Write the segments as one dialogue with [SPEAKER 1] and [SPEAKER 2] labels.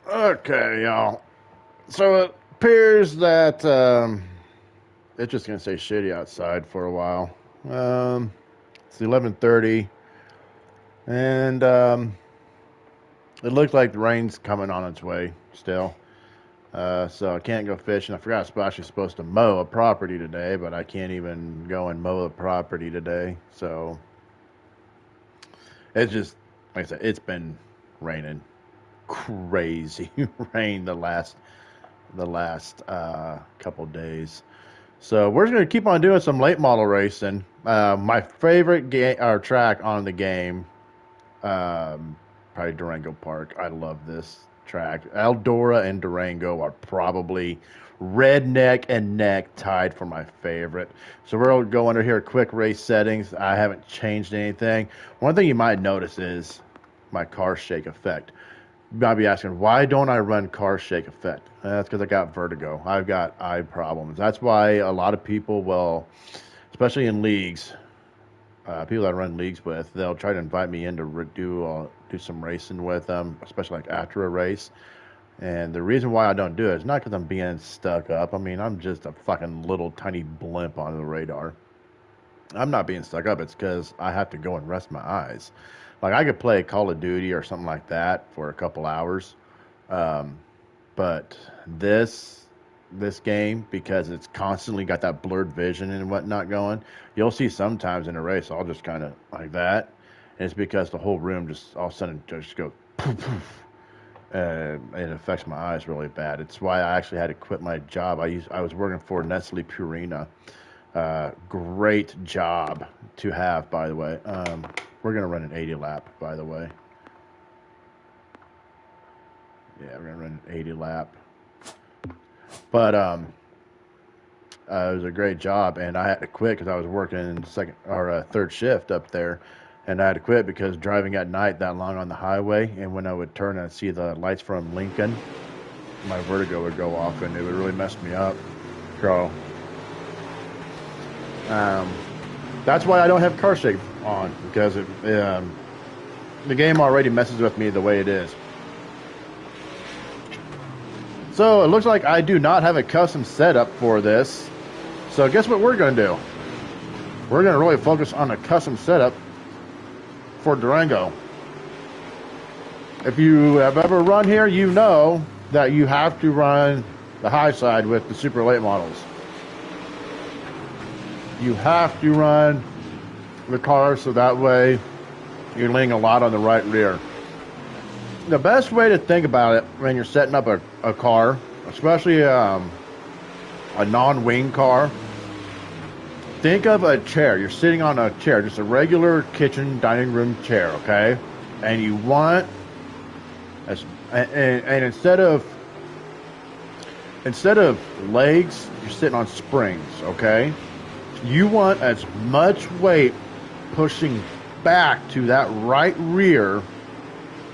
[SPEAKER 1] Okay, y'all. So it appears that it's just gonna stay shitty outside for a while. It's 11:30, and it looks like the rain's coming on its way still. So I can't go fishing. I forgot I was actually supposed to mow a property today, but I can't even go and mow a property today. So it's just like I said, it's been raining crazy rain the last couple days. So we're just gonna keep on doing some late model racing. My favorite game or track on the game, probably Durango Park. I love this track. Eldora and Durango are probably redneck and neck tied for my favorite. So we'll go under here, quick race settings. I haven't changed anything. One thing you might notice is my car shake effect. You might be asking, why don't I run car shake effect? That's because I got vertigo. I've got eye problems. That's why a lot of people will, especially in leagues, people that I run leagues with, they'll try to invite me in to do some racing with them, especially like after a race. And the reason why I don't do it is not because I'm being stuck up. I mean, I'm just a fucking little tiny blimp on the radar. I'm not being stuck up. It's because I have to go and rest my eyes. Like I could play Call of Duty or something like that for a couple hours, um, but this game, because it's constantly got that blurred vision and whatnot going, you'll see sometimes in a race I'll just kind of like that, and it's because the whole room just all of a sudden just go poof, poof, it affects my eyes really bad. It's why I actually had to quit my job. I was working for Nestle Purina. Great job to have, by the way. We're gonna run an 80 lap, by the way. Yeah, we're gonna run an 80 lap. But it was a great job, and I had to quit because I was working second or third shift up there, and I had to quit because driving at night that long on the highway, and when I would turn and see the lights from Lincoln, my vertigo would go off, and it would really mess me up. So that's why I don't have car shake on, because the game already messes with me the way it is. So it looks like I do not have a custom setup for this. So guess what we're going to do? We're going to really focus on a custom setup for Durango. If you have ever run here, you know that you have to run the high side with the super late models. You have to run the car so that way you're leaning a lot on the right rear. The best way to think about it when you're setting up a car, especially a non-wing car, think of a chair. You're sitting on a chair, just a regular kitchen dining room chair, okay? And you want, and instead of legs, you're sitting on springs, okay? You want as much weight pushing back to that right rear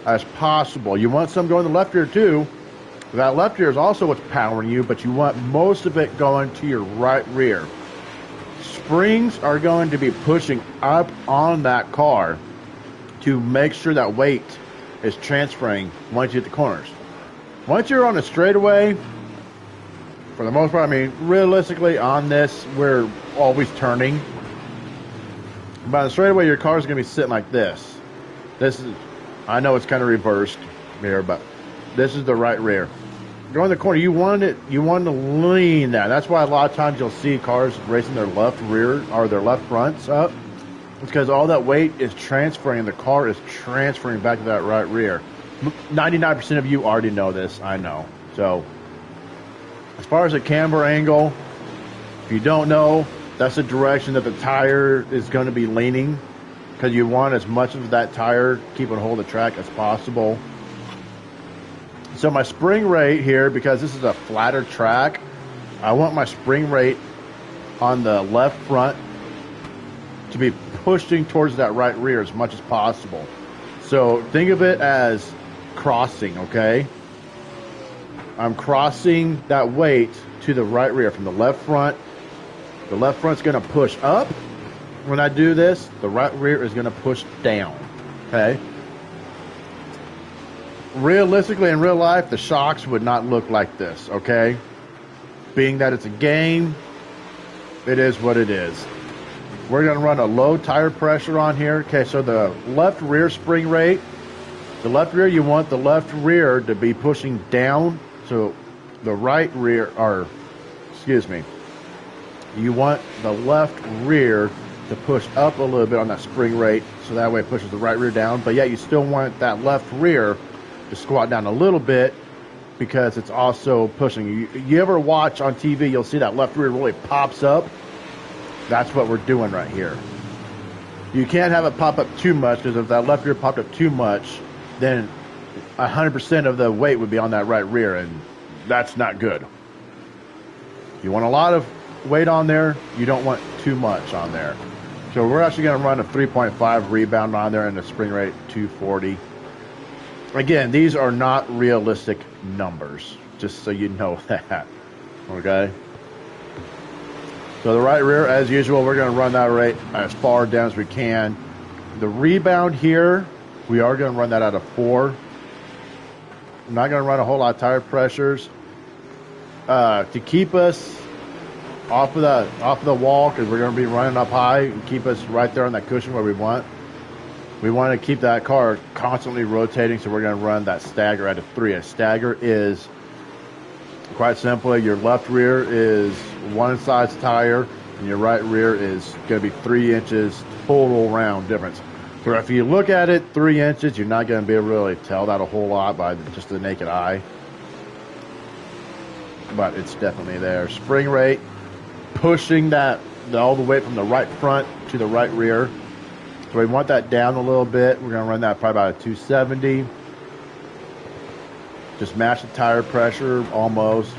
[SPEAKER 1] as possible. You want some going to the left ear too. That left ear is also what's powering you, but you want most of it going to your right rear. Springs are going to be pushing up on that car to make sure that weight is transferring once you hit the corners. Once you're on a straightaway, for the most part, I mean, realistically on this, we're always turning. By the straightaway, your car is going to be sitting like this. This is, I know it's kind of reversed here, but this is the right rear. Going the corner, you want to lean that. That's why a lot of times you'll see cars racing their left rear or their left fronts up. It's because all that weight is transferring, and the car is transferring back to that right rear. 99% of you already know this, I know. So, as far as the camber angle, if you don't know, that's the direction that the tire is going to be leaning, because you want as much of that tire keeping hold of the track as possible. So my spring rate here, because this is a flatter track, I want my spring rate on the left front to be pushing towards that right rear as much as possible. So think of it as crossing, okay? I'm crossing that weight to the right rear from the left front. The left front's going to push up. When I do this, the right rear is going to push down, okay? realistically, in real life, the shocks would not look like this, okay? Being that it's a game, it is what it is. We're going to run a low tire pressure on here. Okay, so the left rear spring rate, the left rear, you want the left rear to be pushing down. So the right rear, or excuse me, you want the left rear to push up a little bit on that spring rate, so that way it pushes the right rear down. But yet you still want that left rear to squat down a little bit, because it's also pushing. You ever watch on TV, you'll see that left rear really pops up. That's what we're doing right here. You can't have it pop up too much, because if that left rear popped up too much, then 100% of the weight would be on that right rear, and that's not good. You want a lot of weight on there, you don't want too much on there. So we're actually going to run a 3.5 rebound on there and a spring rate 240. Again, these are not realistic numbers, just so you know that. Okay? So the right rear, as usual, we're going to run that rate as far down as we can. The rebound here, we are going to run that out of 4. I'm not going to run a whole lot of tire pressures. To keep us off of the wall, because we're going to be running up high and keep us right there on that cushion where we want. We want to keep that car constantly rotating, so we're going to run that stagger at a 3. A stagger is quite simply your left rear is one size tire, and your right rear is going to be 3 inches total round difference. So if you look at it 3 inches, you're not going to be able to really tell that a whole lot by just the naked eye. But it's definitely there. Spring rate, pushing that all the way from the right front to the right rear. So we want that down a little bit. We're going to run that probably about a 270. Just match the tire pressure almost.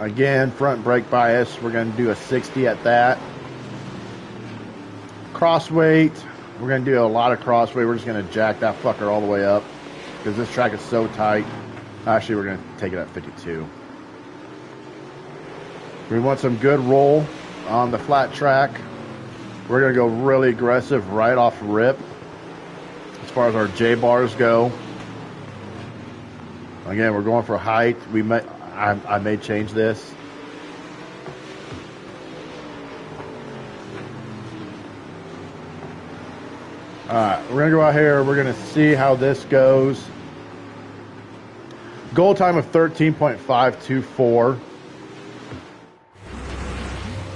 [SPEAKER 1] Again, front brake bias, we're going to do a 60 at that. Cross weight, we're going to do a lot of cross weight. We're just going to jack that fucker all the way up, because this track is so tight. Actually, we're going to take it at 52. We want some good roll on the flat track. We're going to go really aggressive right off rip as far as our J bars go. Again, we're going for height. I may change this. Alright, we're going to go out here. We're going to see how this goes. Goal time of 13.524.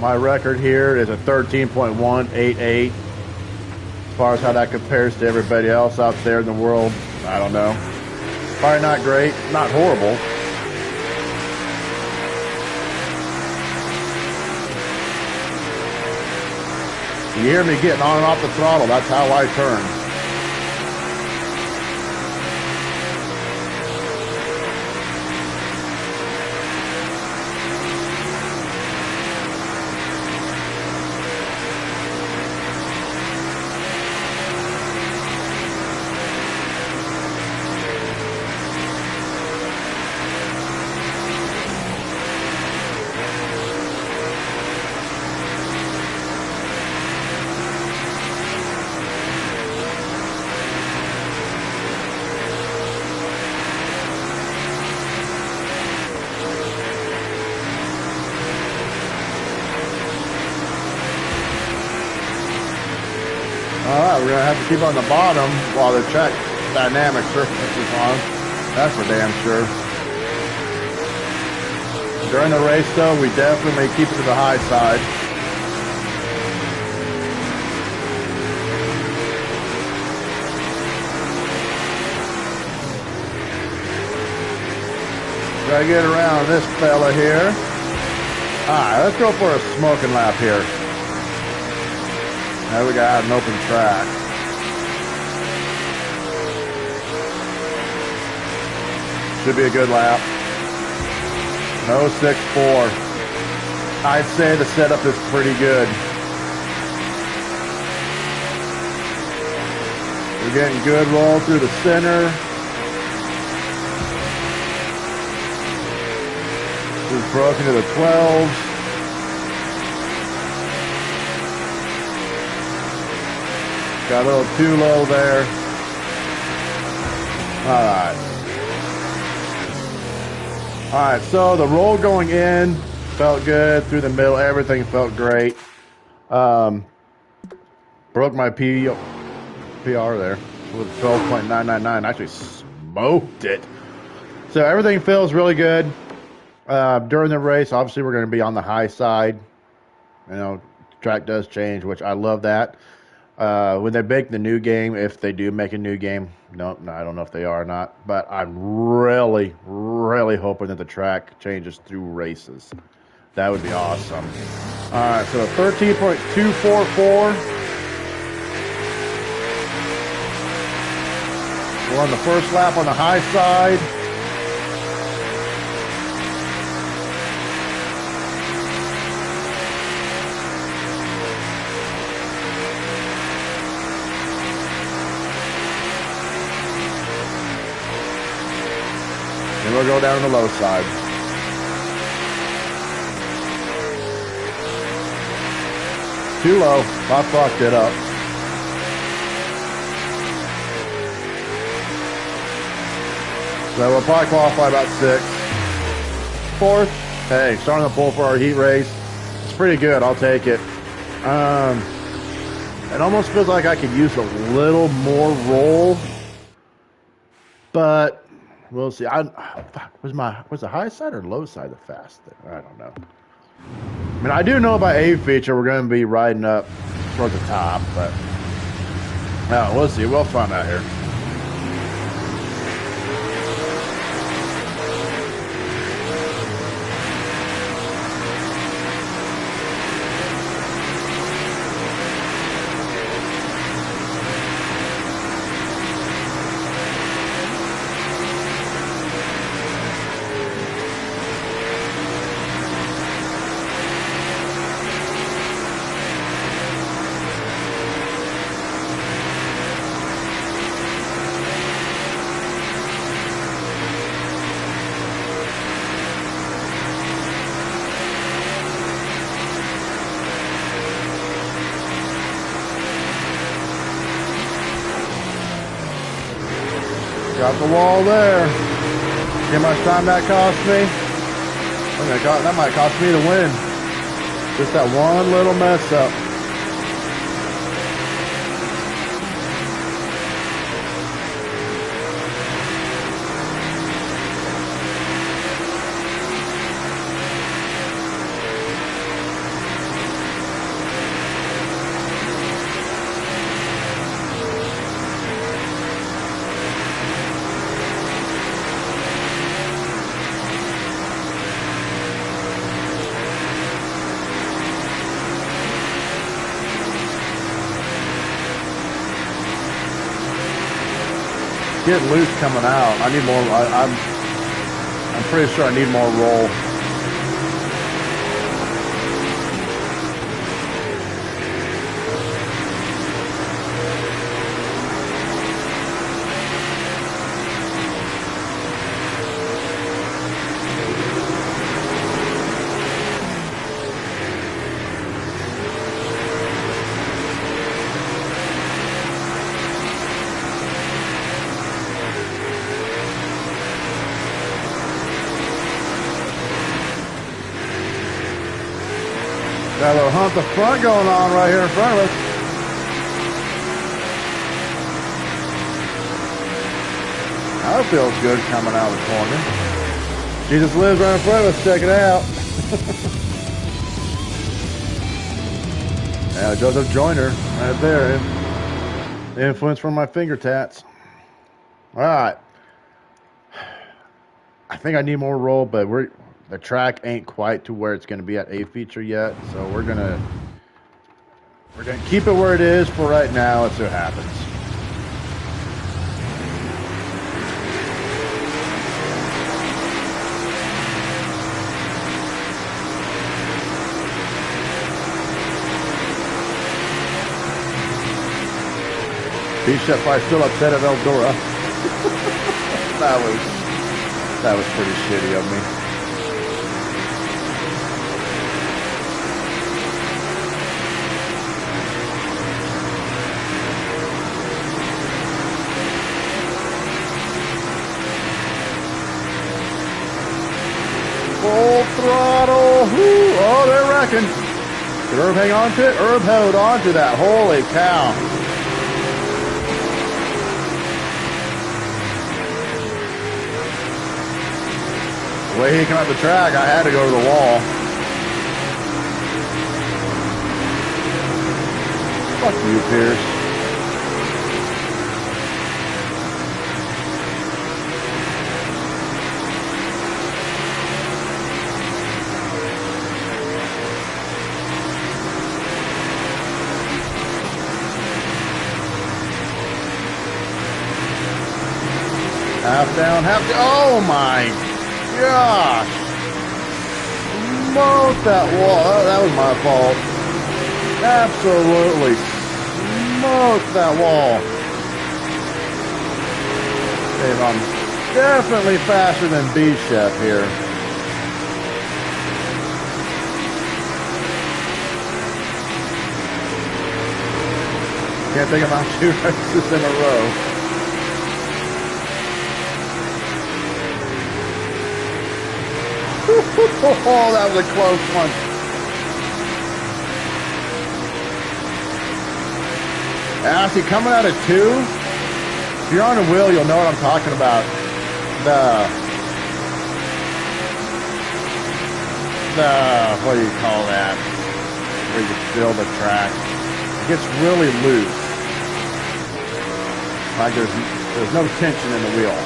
[SPEAKER 1] My record here is a 13.188. As far as how that compares to everybody else out there in the world, I don't know. Probably not great, not horrible. You hear me getting on and off the throttle, that's how I turn. Alright, we're going to have to keep on the bottom while the track dynamic surface is on. That's for damn sure. During the race, though, we definitely keep it to the high side. Gotta get around this fella here. Alright, let's go for a smoking lap here. Now we got an open track. Should be a good lap. No 6.4. I'd say the setup is pretty good. We're getting good roll through the center. We've broken to the 12s. Got a little too low there. Alright. Alright, so the roll going in felt good. Through the middle, everything felt great. Broke my PR there with 12.999. Actually smoked it. So everything feels really good. During the race, obviously we're going to be on the high side. You know, track does change, which I love that. When they make the new game, if they do make a new game, no, I don't know if they are or not, but I'm really, really hoping that the track changes through races. That would be awesome. All right, so 13.244. We're on the first lap on the high side. Then we'll go down the low side. Too low. I fucked it up. So we'll probably qualify about 6th. 4th. Hey, starting the pole for our heat race. It's pretty good. I'll take it. It almost feels like I could use a little more roll, but we'll see. Was the high side or low side the fast there? I don't know. I mean, I do know by A feature we're going to be riding up towards the top, but we'll see. We'll find out here. Got the wall there. See how much time that cost me? That might cost me the win. Just that one little mess up. Getting loose coming out. I need more. I'm pretty sure I need more roll. Got a little hump the front going on right here in front of us. That feels good coming out of the corner. She just lives right in front of us. Check it out. Yeah, Joseph Joyner right there. The influence from my finger tats. All right. I think I need more roll, but the track ain't quite to where it's going to be at A feature yet, so we're gonna keep it where it is for right now. Let's see what happens. B-Chef probably still upset at Eldora. that was pretty shitty of me. throttle. Woo. Oh, they're wrecking. Did Herb hang on to it? Herb held on to that. Holy cow. The way he came out the track, I had to go to the wall. Fuck you, Pierce. Half down, half down. Oh my gosh. Smoked that wall. Oh, that was my fault. Absolutely smoked that wall. Dave, I'm definitely faster than B-Chef here. Can't think of my 2 races in a row. Oh, that was a close one. Actually, coming out of 2, if you're on a wheel, you'll know what I'm talking about. What do you call that? Where you fill the track. It gets really loose. Like there's no tension in the wheel.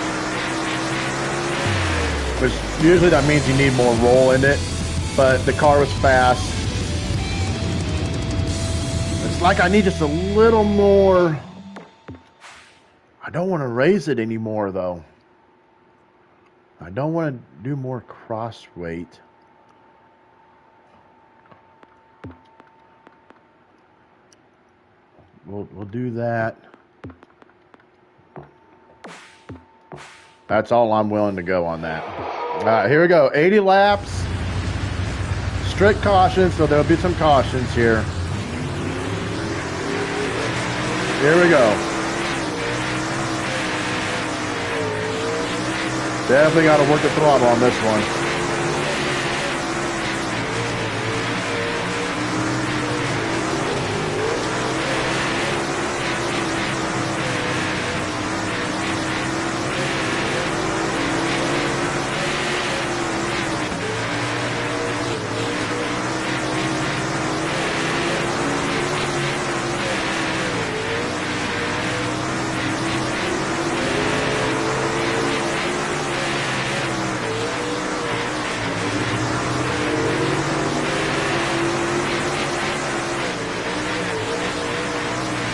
[SPEAKER 1] Which usually that means you need more roll in it, but the car was fast. It's like I need just a little more. I don't want to raise it anymore though. I don't want to do more cross weight. We'll do that. That's all I'm willing to go on that. All right, here we go. 80 laps. Strict caution, so there'll be some cautions here. Here we go. Definitely got to work the throttle on this one.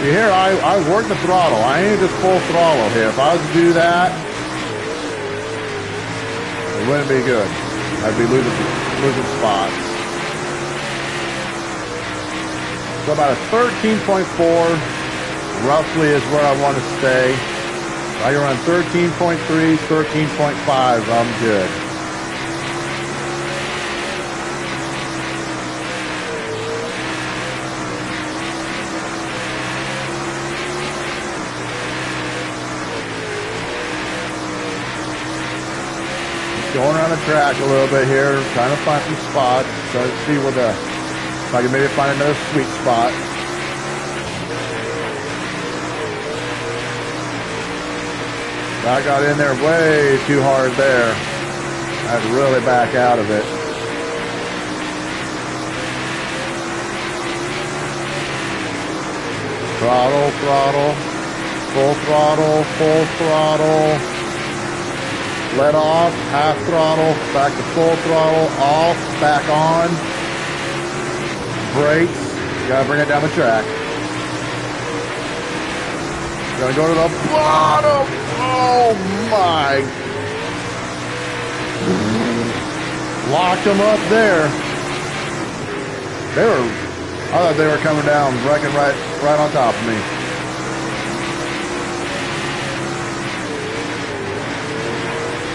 [SPEAKER 1] Here, I work the throttle. I ain't just full throttle here. If I was to do that, it wouldn't be good. I'd be losing spots. So about a 13.4 roughly is where I want to stay. I can run 13.3, 13.5. I'm good. Going around the track a little bit here, trying to find some spots, trying to see if I can maybe find another sweet spot. I got in there way too hard there. I had to really back out of it. Throttle, throttle, full throttle, full throttle. Let off, half throttle, back to full throttle, off, back on. Brakes, you gotta bring it down the track. Gonna go to the bottom. Oh my. Locked them up there. I thought they were coming down, wrecking right on top of me.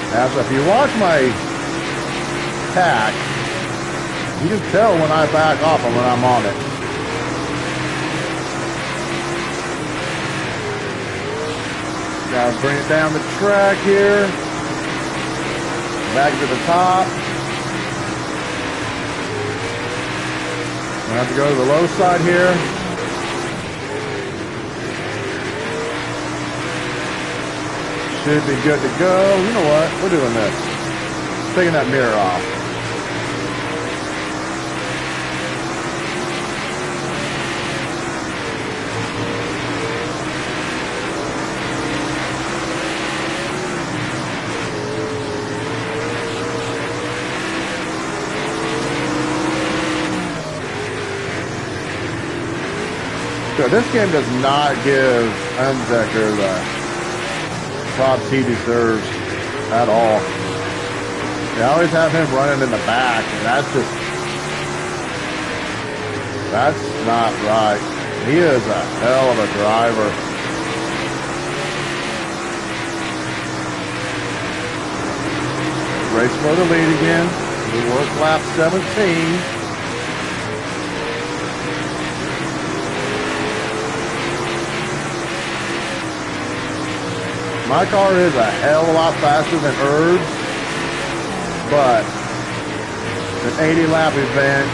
[SPEAKER 1] Now, so if you watch my tack, you can tell when I back off and when I'm on it. Gotta bring it down the track here. Back to the top. I have to go to the low side here. Should be good to go. You know what? We're doing this. Taking that mirror off. So this game does not give Unzecker the props he deserves at all. They always have him running in the back, and that's not right. He is a hell of a driver. Race for the lead again. We work lap 17. My car is a hell of a lot faster than Herb's, but an 80 lap event,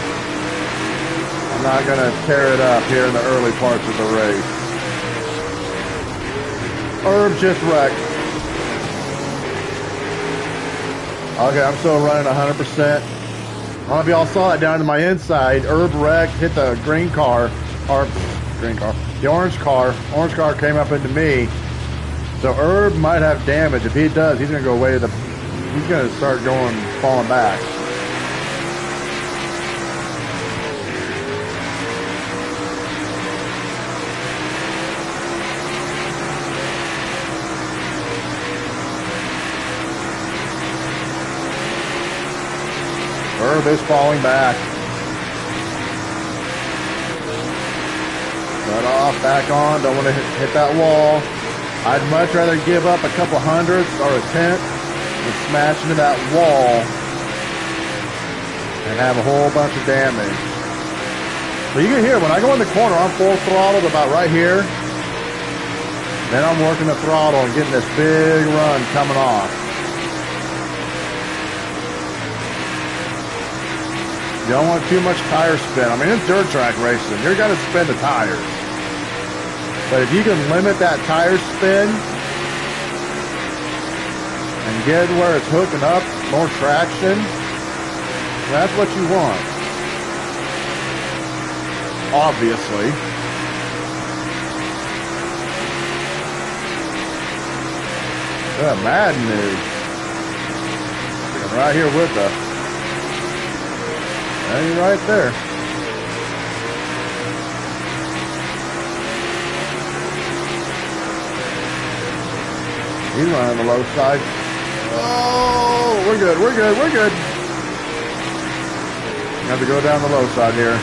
[SPEAKER 1] I'm not going to tear it up here in the early parts of the race. Herb just wrecked. Okay, I'm still running 100%. I don't know if y'all saw it down to my inside. Herb wrecked, hit the green car, or green car, the orange car. Orange car came up into me. So Herb might have damage. If he does, he's going to go away to the... He's going to start falling back. Herb is falling back. Shut off, back on. Don't want to hit that wall. I'd much rather give up a couple hundredths or a tenth than smash into that wall and have a whole bunch of damage. So you can hear when I go in the corner, I'm full throttled about right here. Then I'm working the throttle and getting this big run coming off. You don't want too much tire spin. I mean, it's dirt track racing. You're going to spin the tires. But if you can limit that tire spin and get where it's hooking up, more traction, that's what you want. Obviously. Madden is right here with us. Hey, you're right there. He's running the low side. Oh, we're good, we're good, we're good. Have to go down the low side here.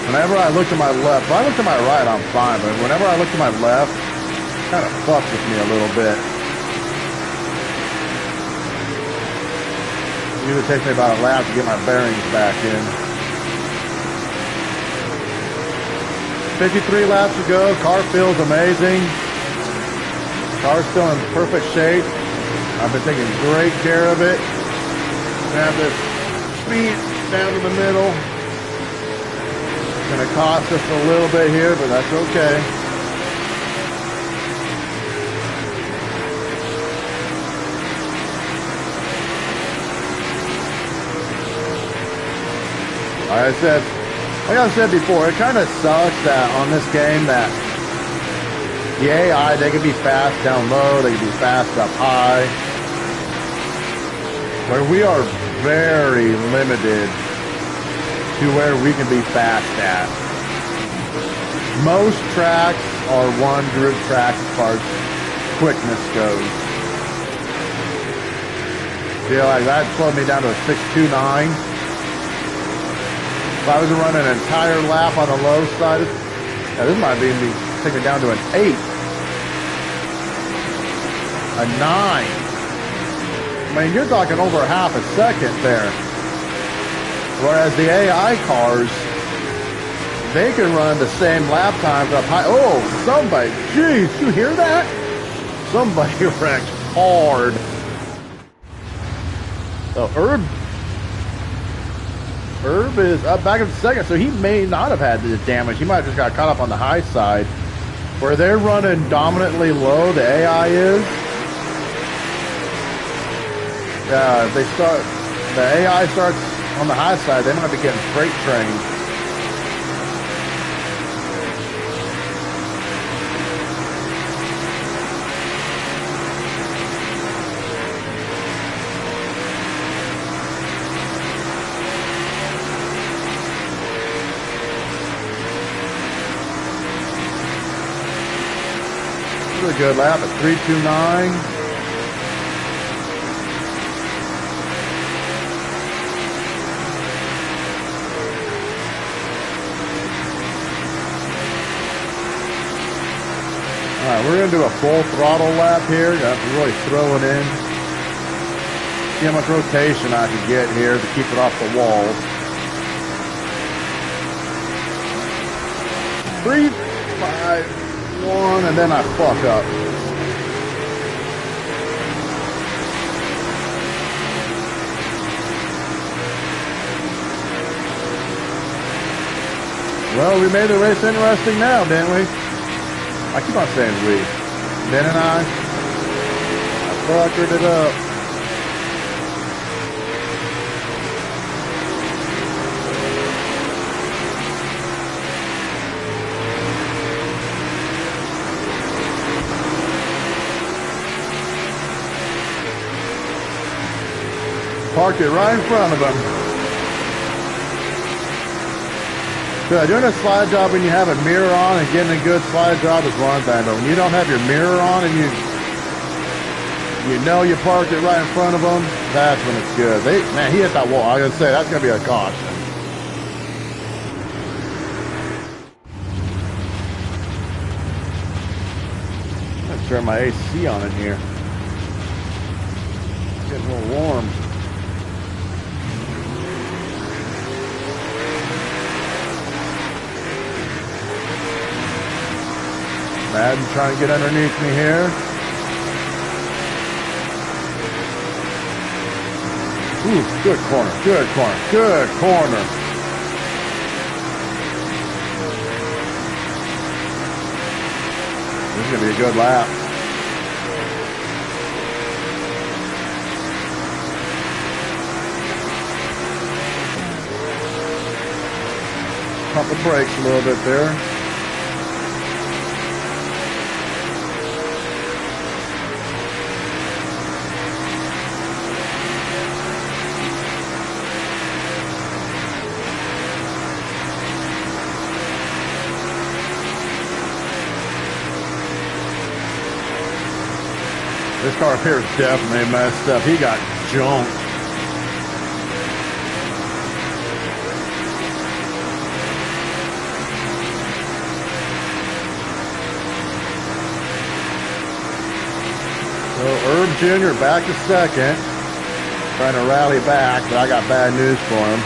[SPEAKER 1] Whenever I look to my left, if I look to my right, I'm fine, but whenever I look to my left, it kind of fucks with me a little bit. It usually takes me about a lap to get my bearings back in. 53 laps to go. Car feels amazing. Car's still in perfect shape. I've been taking great care of it. Gonna have this speed down to the middle. It's gonna cost us a little bit here, but that's okay. Like I said before, it kind of sucks that on this game that the AI, they can be fast down low, they can be fast up high. Where we are very limited to where we can be fast at. Most tracks are one group tracks as far as quickness goes. Feel like that slowed me down to a 6.29. If I was to run an entire lap on the low side, this might be take me down to an 8. A 9. I mean, you're talking over half a second there. Whereas the AI cars, they can run the same lap times up high. Oh, somebody, geez, you hear that? Somebody wrecked hard. So Herb Herb is up back in second, so he may not have had the damage. He might have just got caught up on the high side. Where they're running dominantly low, the AI is. Yeah, if the AI starts on the high side, they might be getting freight trained. Really good lap at 3:29. All right, we're going to do a full throttle lap here. You have to really throw it in. See how much rotation I can get here to keep it off the walls. 3, 5, 1, and then I fuck up. Well, we made the race interesting now, didn't we? I keep on saying we. Ben and I fuckered it up. Parked it right in front of him. So doing a slide job when you have a mirror on and getting a good slide job is one thing, but when you don't have your mirror on and you know you parked it right in front of them, that's when it's good. Man, he hit that wall. I was gonna say that's gonna be a caution. Let's turn my AC on in here. It's getting a little warm. Madden trying to get underneath me here. Ooh, good corner, good corner, good corner. This is going to be a good lap. Pump the brakes a little bit there. This car up here is definitely messed up. He got junked. So Herb Jr. back to second. Trying to rally back, but I got bad news for him.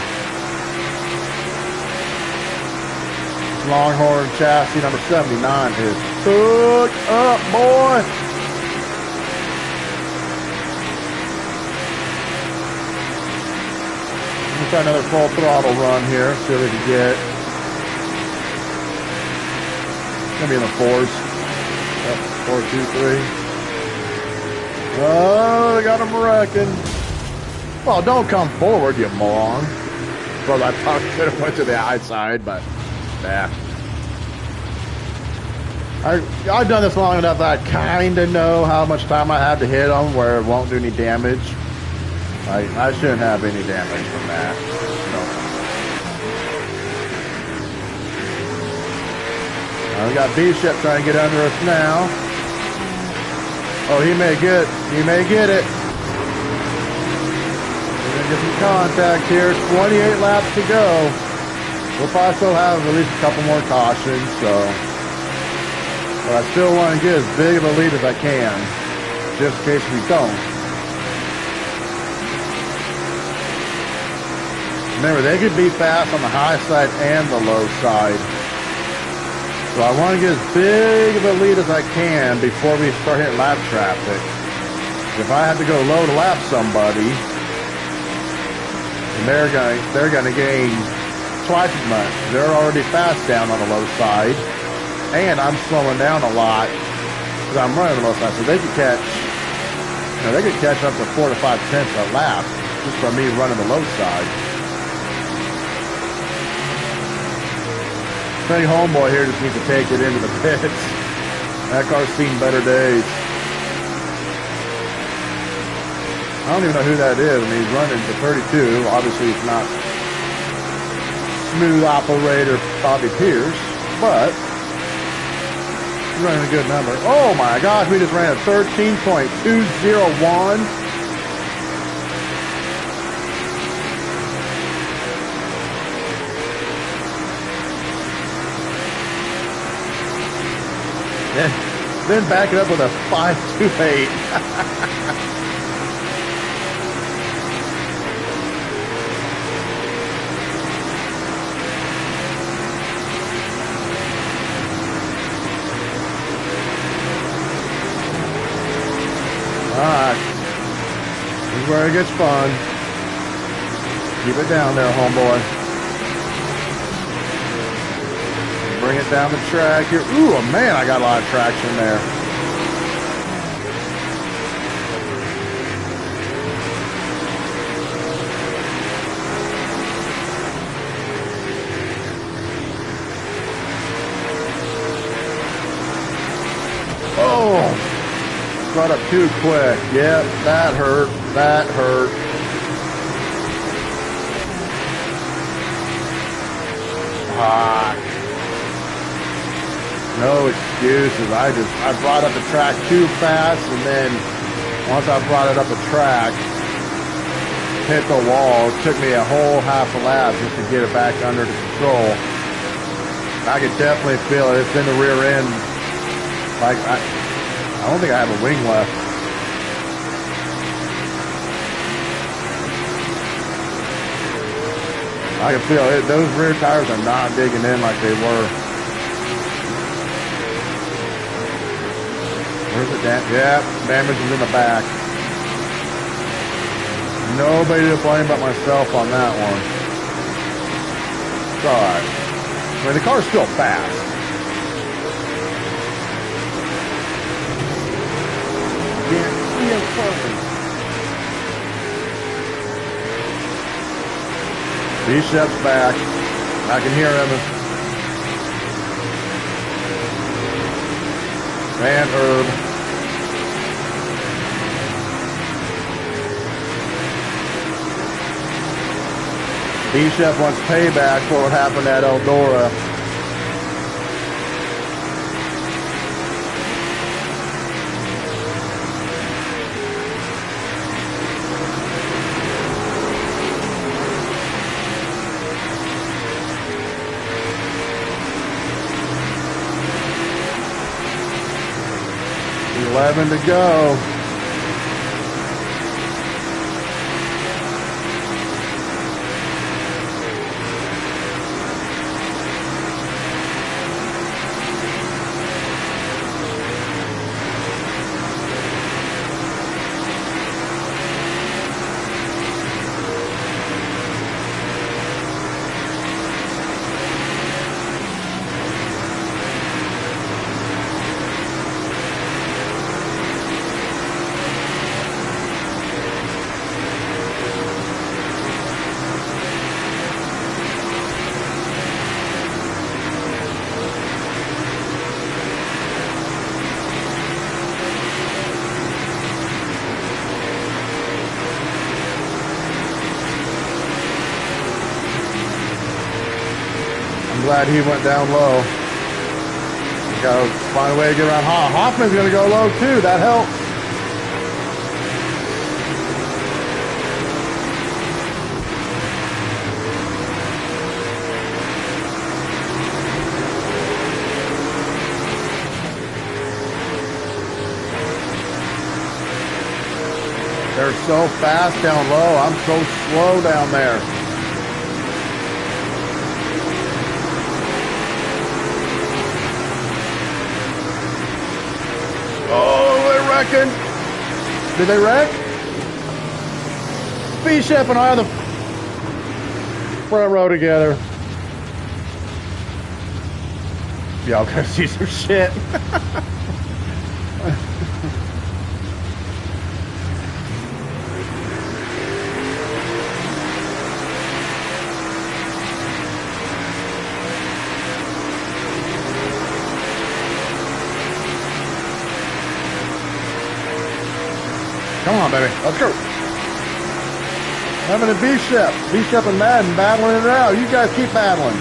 [SPEAKER 1] Longhorn chassis number 79 is hooked up, boy. Try another full throttle run here, see what we can get. It's gonna be in the fours. Yep, 4, 2, 3. Oh, they got him wrecking. Well, don't come forward, you moron. Well, I probably could have went to the outside, but yeah. I've done this long enough that I kind of know how much time I have to hit them where it won't do any damage. I shouldn't have any damage from that. We got B-Ship trying to get under us now. Oh, he may get it. We're gonna get some contact here. 28 laps to go. We'll probably still have at least a couple more cautions, so. But I still want to get as big of a lead as I can, just in case we don't. Remember, they could be fast on the high side and the low side. So I want to get as big of a lead as I can before we start hitting lap traffic. If I have to go low to lap somebody, And they're gonna gain twice as much. They're already fast down on the low side, and I'm slowing down a lot because I'm running the low side, so they could catch. They could catch up to 4 to 5 tenths a lap just from me running the low side. Big homeboy here just needs to take it into the pits. That car's seen better days. I don't even know who that is. I mean, he's running to 32. Obviously, it's not smooth operator Bobby Pierce, but he's running a good number. Oh my gosh, we just ran a 13.201. Then back it up with a 5.28. Alright. This is where it gets fun. Keep it down there, homeboy. Bring it down the track here. Ooh, man, I got a lot of traction there. Oh, got up too quick. Yep, that hurt. That hurt. Hot. No excuses. I brought up the track too fast, and then once I brought it up the track, hit the wall. It took me a whole half a lap just to get it back under control. I could definitely feel it. It's in the rear end. Like I don't think I have a wing left. I can feel it. Those rear tires are not digging in like they were. Where's the damage? Yeah, damage is in the back. Nobody to blame but myself on that one. It's alright. I mean, the car's still fast. Can't see him perfect. B-Shep's back. I can hear him. And Herb. B-Shep wants payback for what happened at Eldora. $11 to go. Glad he went down low. Gotta find a way to get around Hoffman's gonna go low too. That helps. They're so fast down low. I'm so slow down there. Wrecking. Did they wreck? B-Shep and I are the front row together. Y'all gotta see some shit. Come on, baby. Let's go. Having a B-Shep. B-Shep and Madden battling it out. You guys keep battling.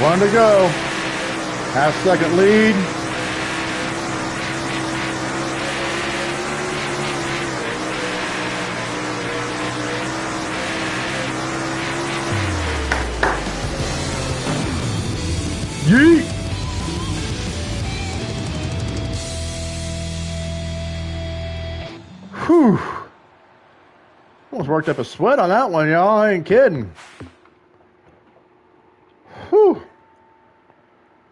[SPEAKER 1] One to go. Half second lead. Yeet! Whew. Almost worked up a sweat on that one, y'all. I ain't kidding. Whew.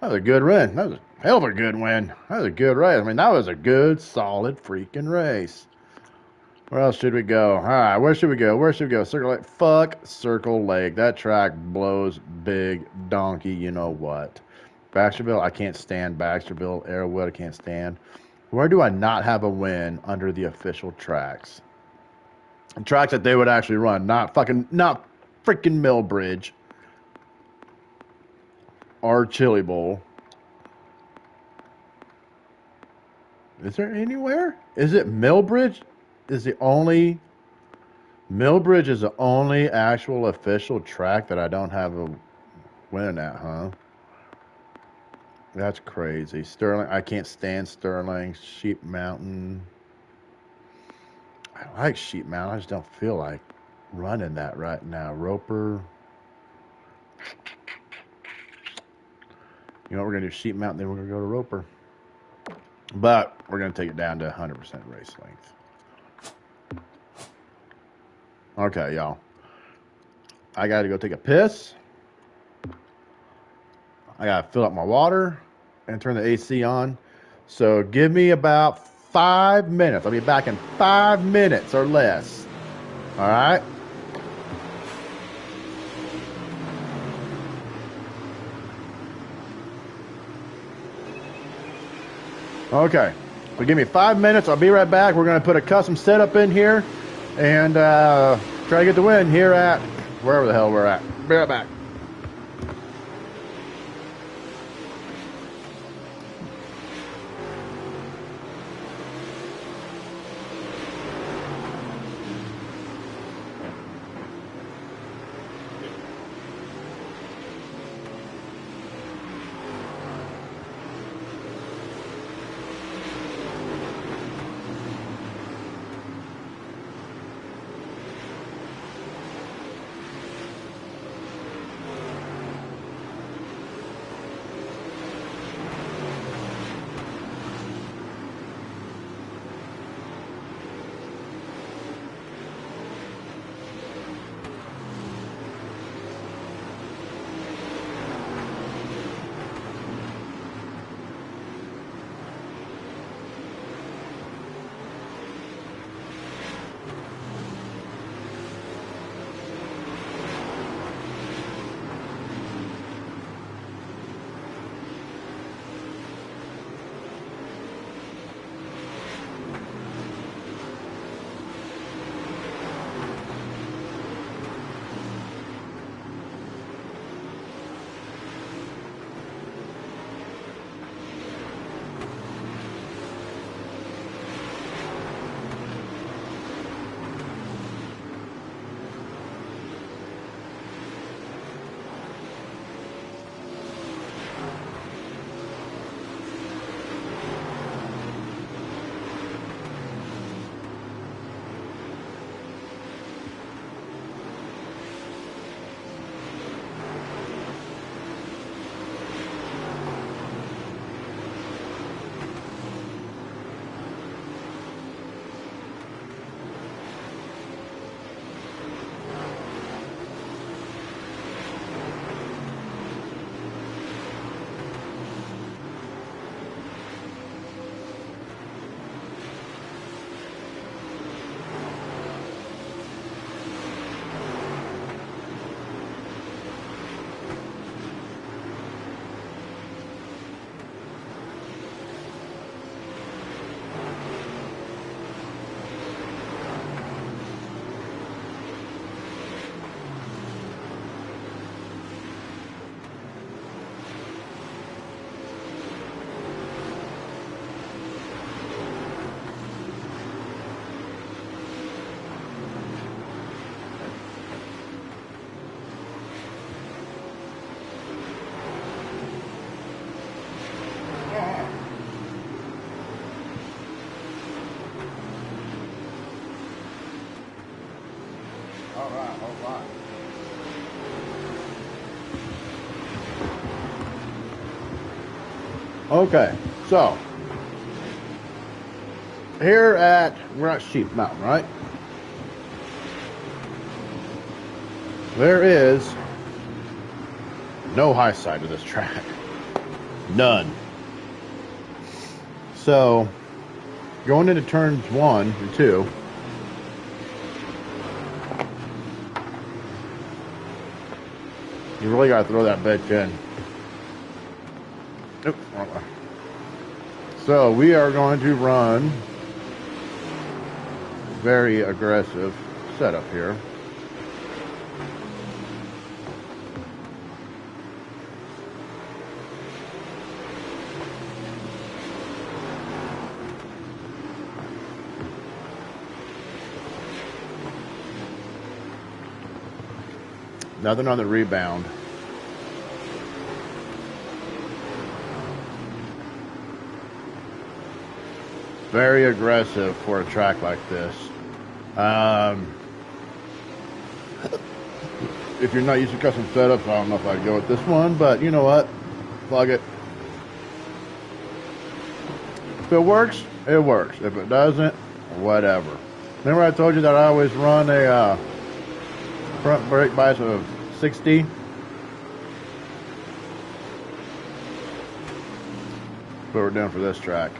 [SPEAKER 1] That was a good win. That was a hell of a good win. That was a good race. I mean, that was a good, solid freaking race. Where else should we go? All right, where should we go? Where should we go? Circle Lake. Fuck Circle Lake. That track blows big donkey, you know what. Baxterville, I can't stand Baxterville. Arrowwood, I can't stand. Where do I not have a win under the official tracks? Tracks that they would actually run, not freaking Millbridge or Chili Bowl. Is there anywhere? Is it Millbridge? Millbridge is the only actual official track that I don't have a win at, huh? That's crazy. Sterling, I can't stand Sterling. Sheep Mountain. I like Sheep Mountain. I just don't feel like running that right now. Roper. You know what? We're going to do Sheep Mountain, then we're going to go to Roper. But we're going to take it down to 100% race length. Okay, y'all. I got to go take a piss. I got to fill up my water and turn the AC on. So give me about 5 minutes. I'll be back in 5 minutes or less. All right? Okay. So give me 5 minutes. I'll be right back. We're going to put a custom setup in here and try to get the win here at wherever the hell we're at. Be right back. Okay, so here at, we're at Sheep Mountain, right? There is no high side to this track. None. So, going into turns 1 and 2, you really got to throw that bitch in. Oops, wrong way. So, we are going to run very aggressive setup here. Nothing on the rebound. Very aggressive for a track like this. If you're not used to custom setups, I don't know if I'd go with this one, but you know what? Plug it. If it works, it works. If it doesn't, whatever. Remember I told you that I always run a front brake bias of 60? That's what we're doing for this track.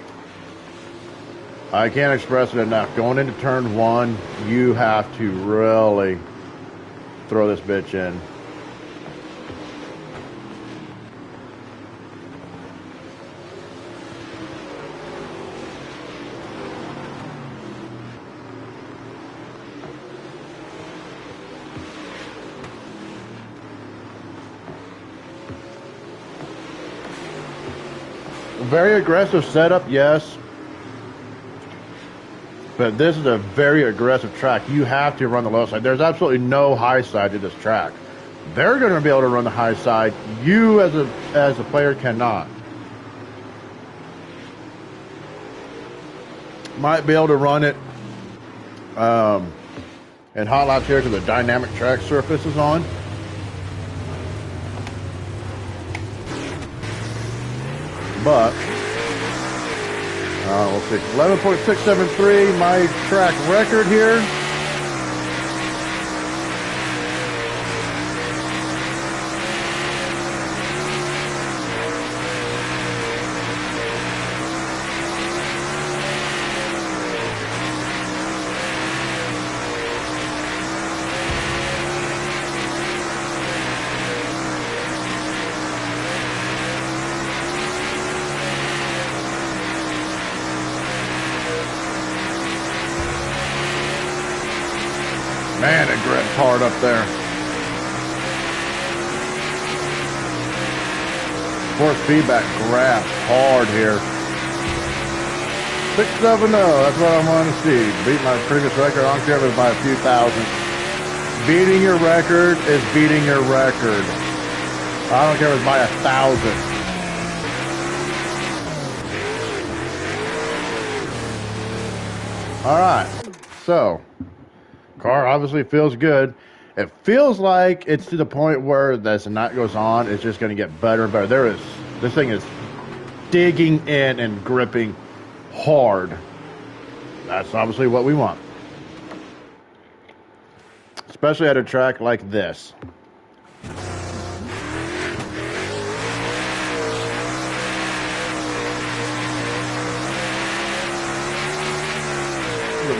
[SPEAKER 1] I can't express it enough. Going into turn 1, you have to really throw this bitch in. Very aggressive setup, yes. But this is a very aggressive track. You have to run the low side. There's absolutely no high side to this track. They're going to be able to run the high side. You as a player cannot. Might be able to run it in hot laps here because the dynamic track surface is on. But we'll see. 11.673, my track record here. Man, it grips hard up there. Force feedback grabs hard here. 670, that's what I want to see. Beat my previous record. I don't care if it's by a few thousand. Beating your record is beating your record. I don't care if it's by 1,000. All right, so car obviously feels good. It feels like it's to the point where as the night goes on, it's just going to get better and better. This thing is digging in and gripping hard. That's obviously what we want, especially at a track like this.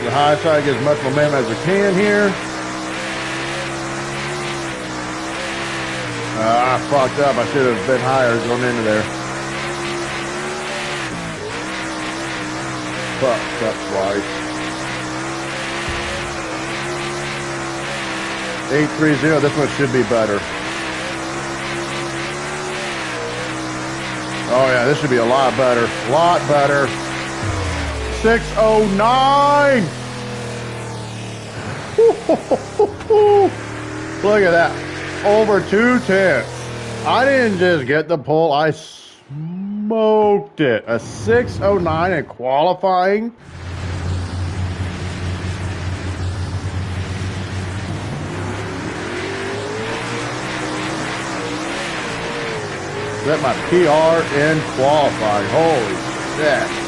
[SPEAKER 1] The high side, get as much momentum as I can here. I fucked up. I should have been higher going into there. Fucked up twice. 830. This one should be better. Oh yeah, this should be a lot better. A lot better. 609. Look at that. Over 210. I didn't just get the pull, I smoked it. A 609 in qualifying. Set my PR in qualifying. Holy shit.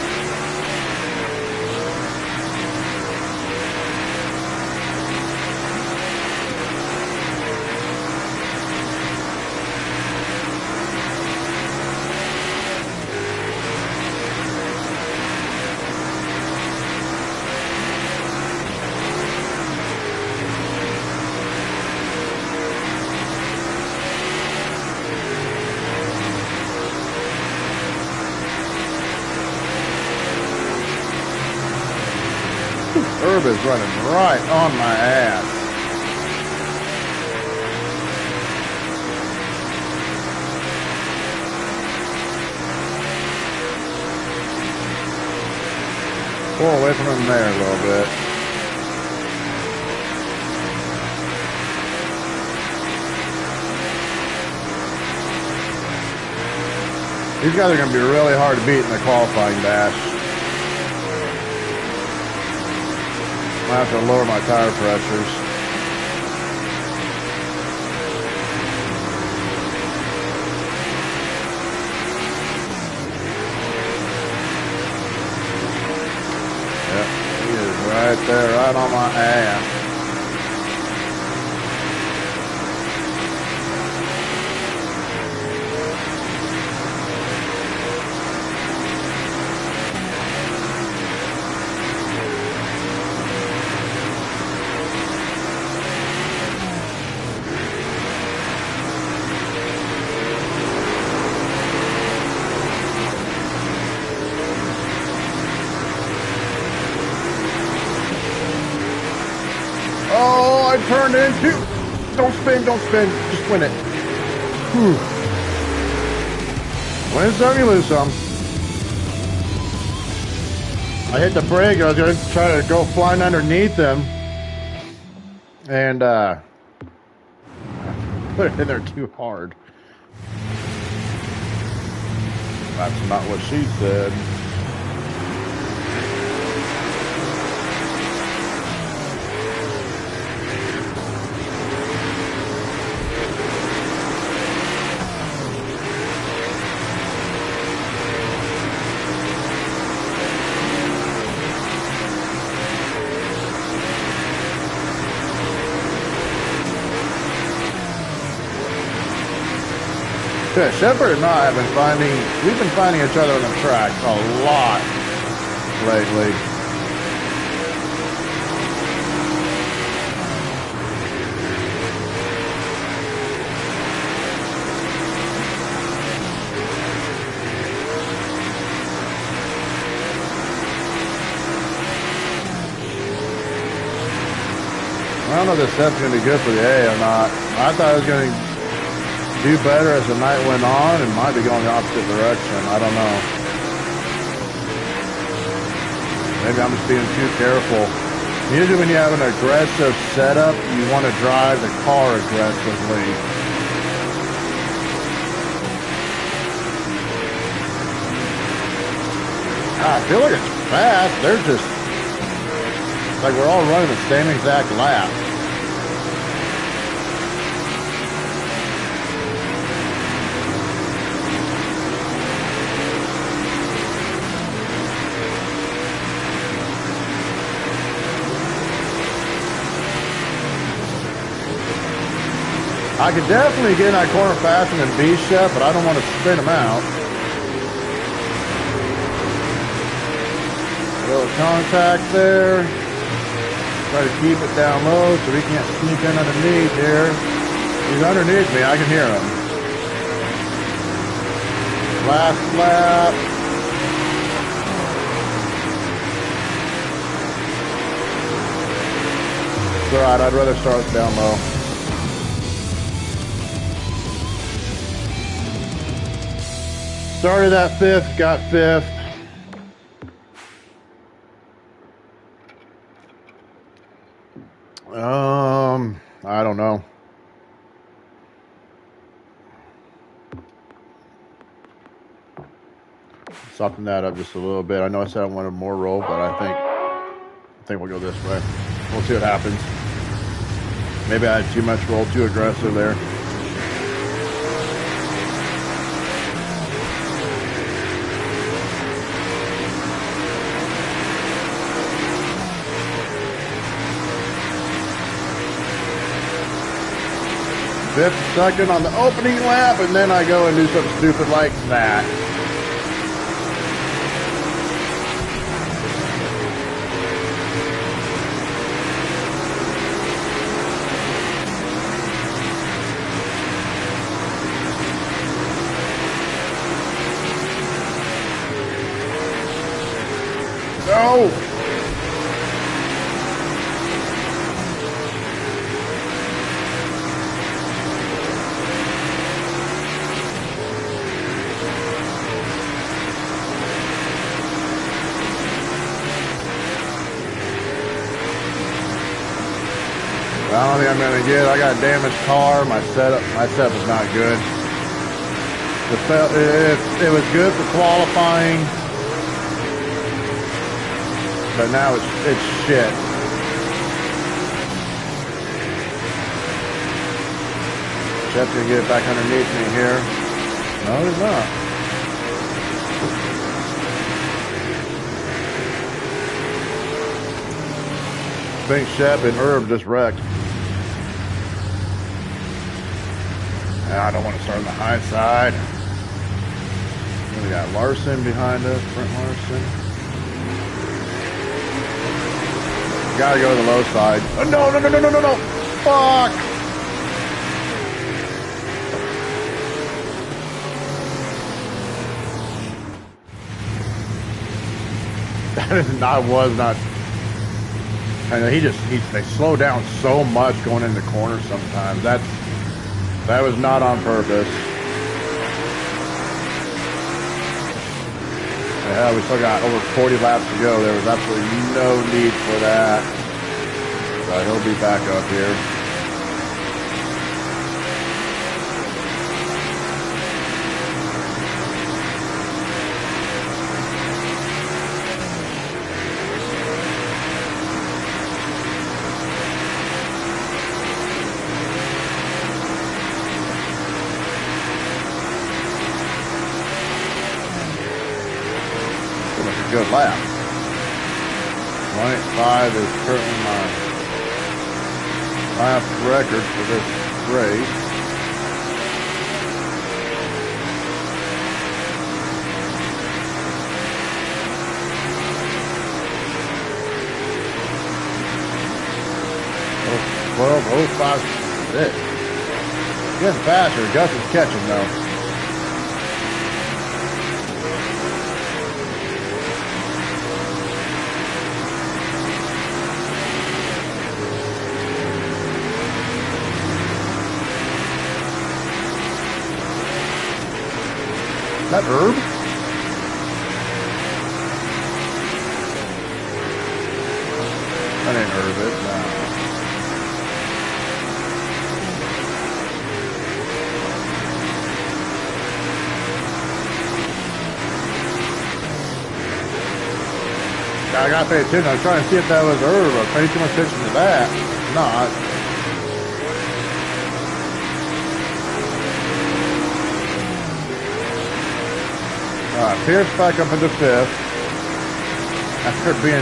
[SPEAKER 1] Herb is running right on my ass. Pull away from him there a little bit. These guys are going to be really hard to beat in the qualifying dash. I have to lower my tire pressures. Yep, he is right there, right on my ass. Oh, I turned into... Don't spin, just win it. Whew. Win some, you lose some. I hit the brake, I was going to try to go flying underneath them. And, put it in there too hard. That's not what she said. Yeah, Shepard and I have been we've been finding each other on the track a lot lately. I don't know if this step's going to be good for the A or not. I thought it was going to do better as the night went on and might be going the opposite direction. I don't know. Maybe I'm just being too careful. Usually when you have an aggressive setup, you want to drive the car aggressively. I feel like it's fast. They're just like we're all running the same exact lap. I could definitely get in that corner faster than B-Shep, but I don't want to spin him out. A little contact there. Try to keep it down low so he can't sneak in underneath here. He's underneath me, I can hear him. Last lap. It's alright, I'd rather start down low. Started at 5th, got 5th. I don't know. Soften that up just a little bit. I know I said I wanted more roll, but I think we'll go this way. We'll see what happens. Maybe I had too much roll, too aggressive there. fifth second on the opening lap, and then I go and do something stupid like that. No! I don't think I'm gonna get it. I got a damaged car. My setup is not good. It was good for qualifying, but now it's shit. Jeff's gonna get it back underneath me here. No, he's not. I think Shep and Herb just wrecked. I don't want to start on the high side. We got Larson behind us, Brent Larson. Gotta go to the low side. Oh, no. Fuck. I was not. I know they slow down so much going into corners sometimes. That was not on purpose. Hell, we still got over 40 laps to go. There was absolutely no need for that. So he'll be back up here. Good lap. 1:05 is currently my lap record for this race. Oh, 12:05.6. Getting faster. Gus is catching though. Is that Herb? That ain't Herb, it. No. I gotta pay attention. I was trying to see if that was Herb. I was paying too much attention to that. Not. Pierce back up into fifth. After being,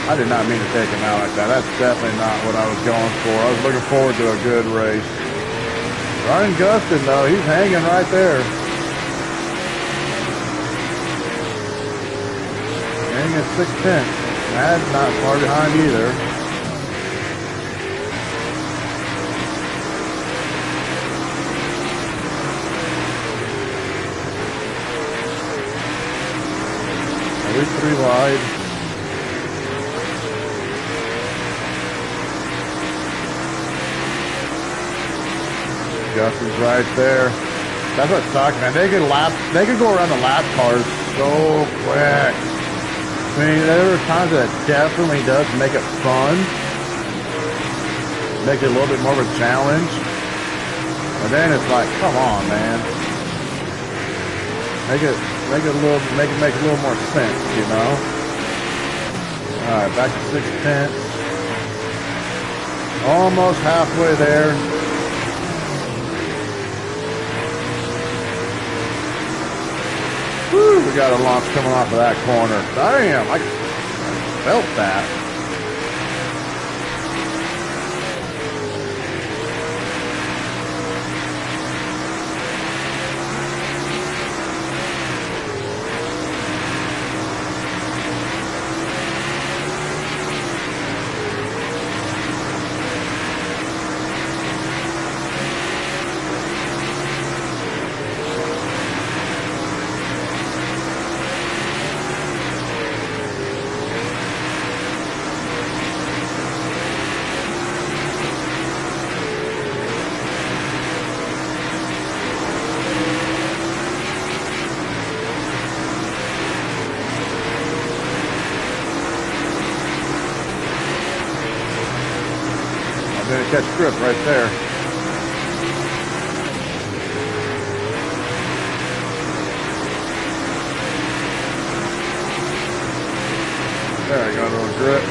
[SPEAKER 1] I did not mean to take him out like that. That's definitely not what I was going for. I was looking forward to a good race. Ryan Gustin, though, he's hanging right there. Hanging at 6/10. That's not far behind either. Three wide. Gus is right there. That's what sucks, man. They could go around the lap cars so quick. I mean, there are times that definitely does make it fun. Make it a little bit more of a challenge. But then it's like, come on, man. Make it make a little more sense, you know. All right, back to 6/10. Almost halfway there. Woo, we got a launch coming off of that corner. Damn, I felt that. catch grip right there. There, I got a little grip.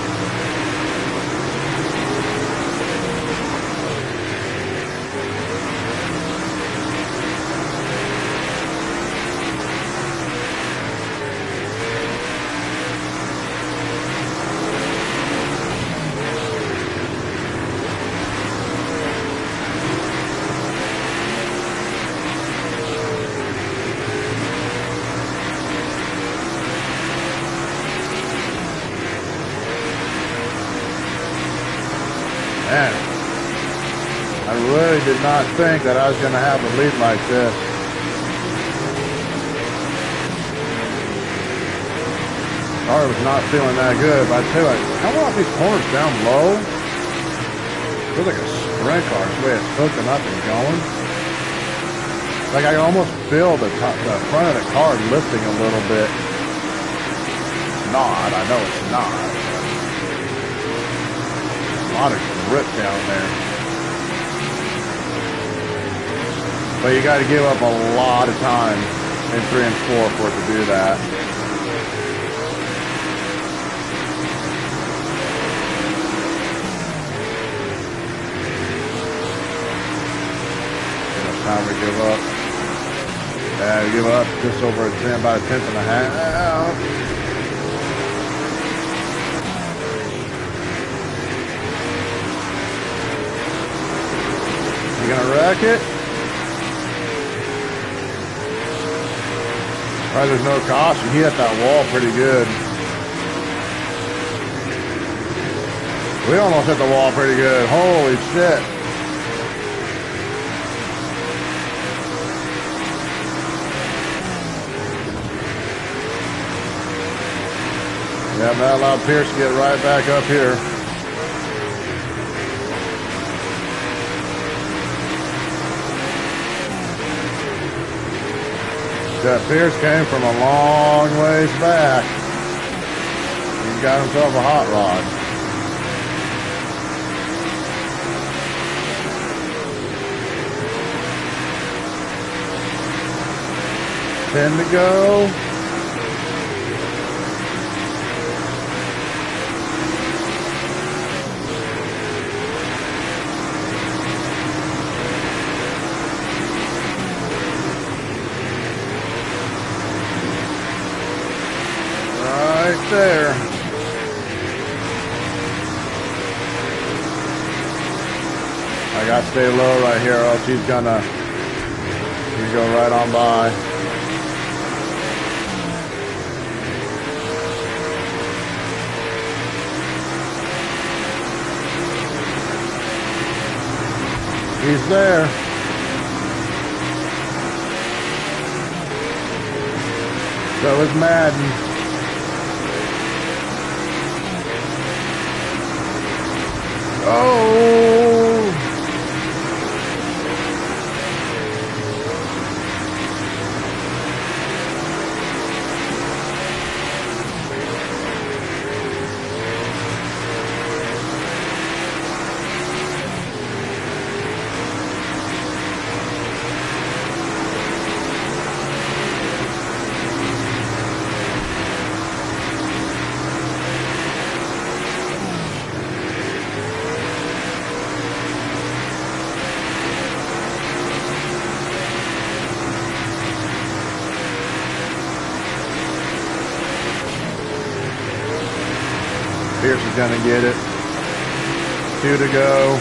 [SPEAKER 1] Man, I really did not think that I was going to have a lead like this. Car was not feeling that good, but I tell you what, coming off these corners down low, feels like a sprint car, the way it's hooking up and going. Like I can almost feel the front of the car lifting a little bit. It's not, I know it's not. A lot of grip down there. But you got to give up a lot of time in 3 and 4 for it to do that. Enough time to give up. Yeah, we give up just over a 10, about a tenth and a half. You gonna wreck it? All right, there's no caution. He hit that wall pretty good. We almost hit the wall pretty good. Holy shit. Yeah, that allowed Pierce to get right back up here. Yeah, Pierce came from a long ways back. He got himself a hot rod. Ten to go. There. I got to stay low right here, or else he's gonna go right on by. He's there. So is Madden. Oh! Pierce is going to get it. 2 to go.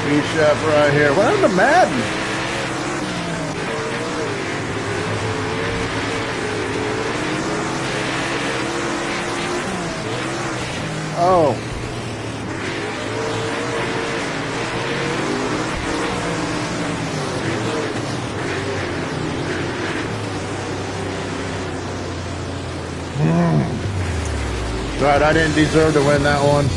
[SPEAKER 1] B-Chef right here. What happened to Madden? Oh. Right, I didn't deserve to win that one.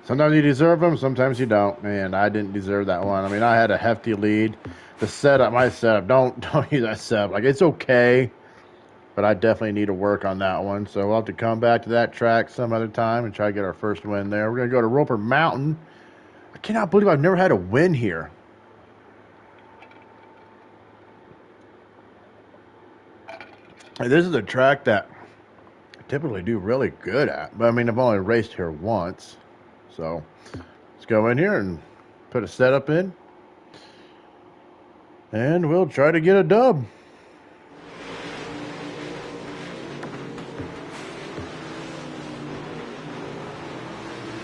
[SPEAKER 1] Sometimes you deserve them, sometimes you don't. Man, I didn't deserve that one. I mean, I had a hefty lead. The setup, my setup, don't use that setup. Like, it's okay, but I definitely need to work on that one. So we'll have to come back to that track some other time and try to get our first win there. We're going to go to Roper Mountain. I cannot believe I've never had a win here. And this is a track that I typically do really good at. But, I mean, I've only raced here once. So let's go in here and put a setup in. And we'll try to get a dub.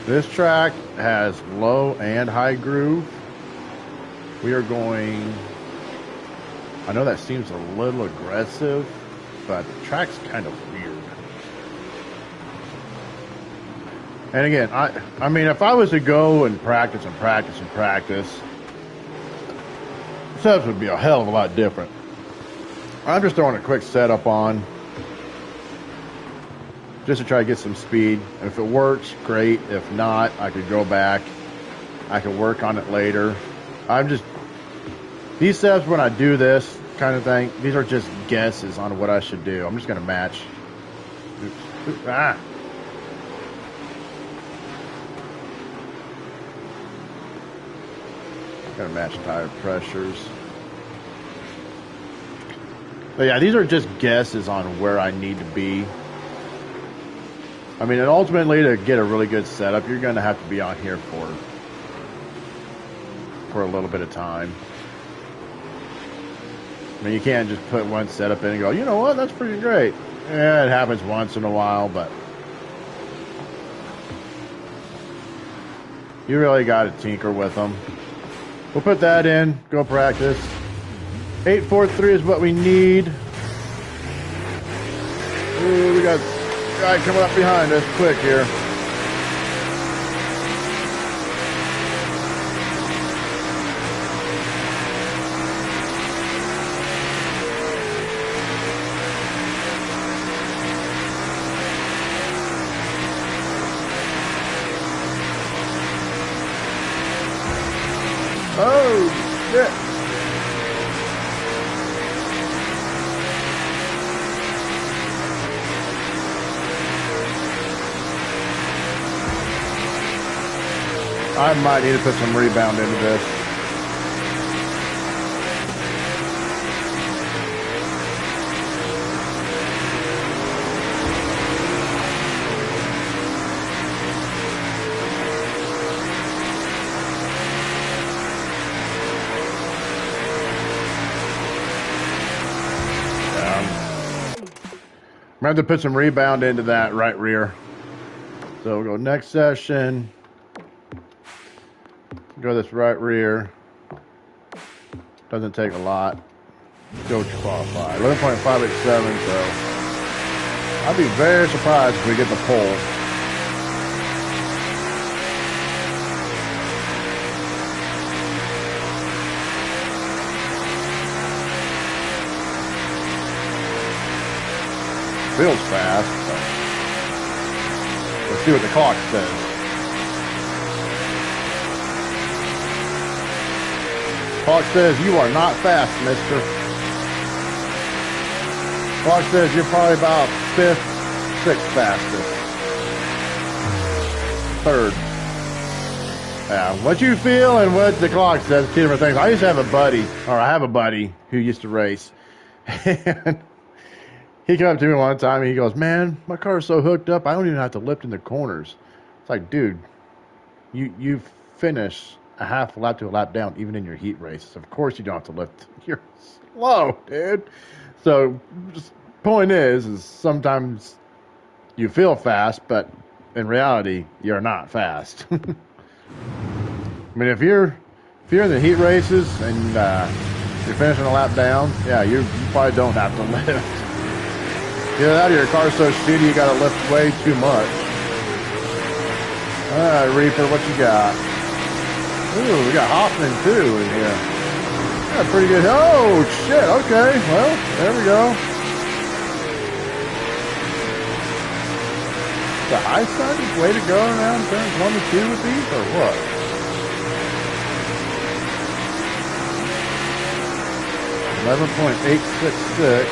[SPEAKER 1] This track has low and high groove. We are going, I know that seems a little aggressive, but the track's kind of weird. And again, I mean, if I was to go and practice, setups would be a hell of a lot different. I'm just throwing a quick setup on just to try to get some speed. And if it works, great. If not, I could go back. I could work on it later. These setups, when I do this kind of thing, these are just guesses on what I should do. I'm just going to match. Oops. Ah. Got to match tire pressures. But yeah, these are just guesses on where I need to be. I mean, and ultimately, to get a really good setup, you're going to have to be on here for a little bit of time. I mean, you can't just put one setup in and go, you know what, that's pretty great. Yeah, it happens once in a while, but you really got to tinker with them. We'll put that in, go practice. 843 is what we need. Ooh, we got a guy coming up behind us quick here. Oh, shit. I might need to put some rebound into this. I'm going to put some rebound into that right rear. So we'll go next session. Go this right rear. Doesn't take a lot. Go to qualify. 11.587, so I'd be very surprised if we get the pole. Feels fast, but let's see what the clock says. Clock says you are not fast, mister. Clock says you're probably about 5th, 6th fastest. 3rd. Yeah, what you feel and what the clock says, two different things. I used to have a buddy, or I have a buddy who used to race. And he came up to me one time and he goes, man, my car's so hooked up, I don't even have to lift in the corners. It's like, dude, you finish a half lap to a lap down, even in your heat races. Of course you don't have to lift. You're slow, dude. So, just point is sometimes you feel fast, but in reality, you're not fast. I mean, if you're in the heat races and you're finishing a lap down, yeah, you probably don't have to lift. Get out of your car so shitty you gotta lift way too much. Alright, Reaper, what you got? Ooh, we got Hoffman too in here. Yeah, pretty good. Oh, shit, okay. Well, there we go. the high side is the way to go around turns 1 to 2 with these, or what? $11.866.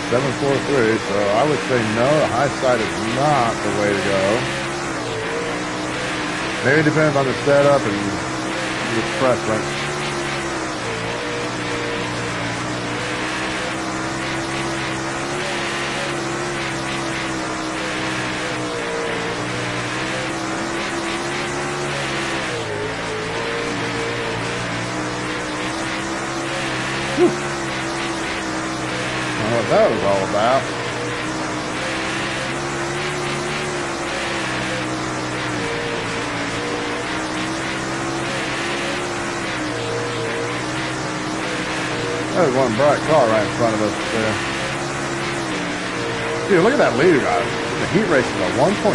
[SPEAKER 1] $7.43, so I would say no, the high side is not the way to go. Maybe it depends on the setup and your preference. Whew. I don't know what that was all about. There's one bright car right in front of us there. Dude, look at that leader, guys. The heat race is a 1.7.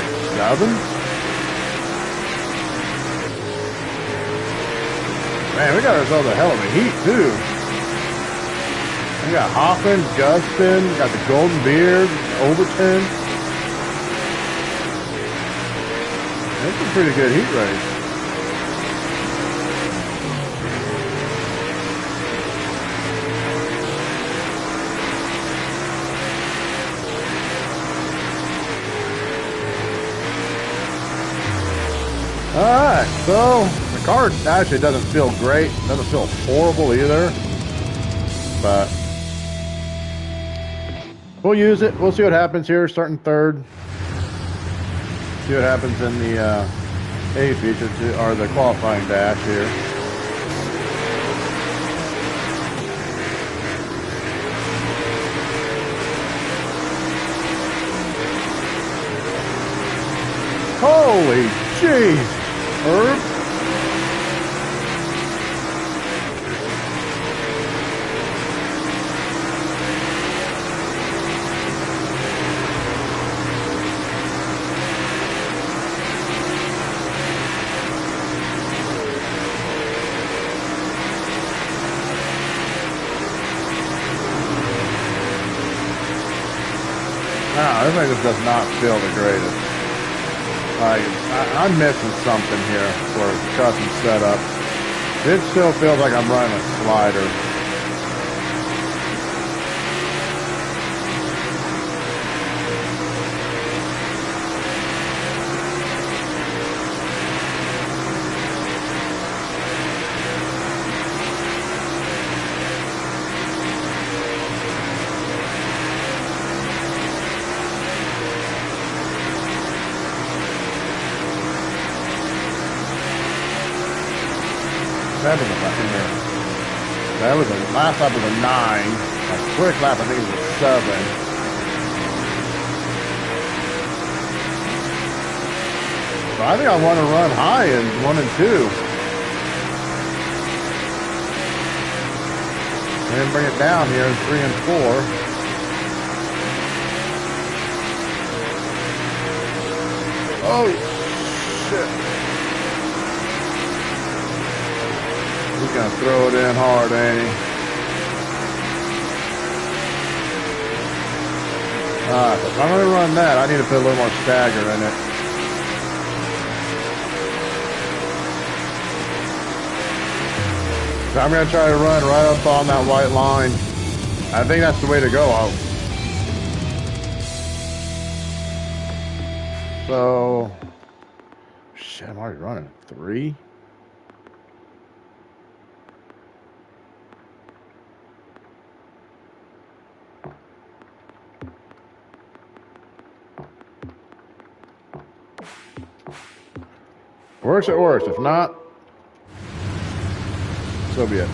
[SPEAKER 1] Man, we got ourselves a hell of a heat, too. We got Hoffman, Gustin, got the Golden Beard, Overton. It's a pretty good heat race. Alright, so the car actually doesn't feel great, doesn't feel horrible either, but we'll use it. We'll see what happens here, starting third. See what happens in the A feature, or the qualifying dash here. Holy jeez! Herb? No, this thing just does not feel the greatest. Like, I'm missing something here for custom setup. It still feels like I'm running a slider. That was a fucking error. That was a last lap was a 9. A quick lap I think it was a 7. So I think I want to run high in 1 and 2. And then bring it down here in 3 and 4. Oh shit. He's gonna throw it in hard, ain't he? Alright, if I'm gonna run that, I need to put a little more stagger in it. So I'm gonna try to run right up on that white line. I think that's the way to go. So, shit, I'm already running 3. Works at worst. If not, so be it.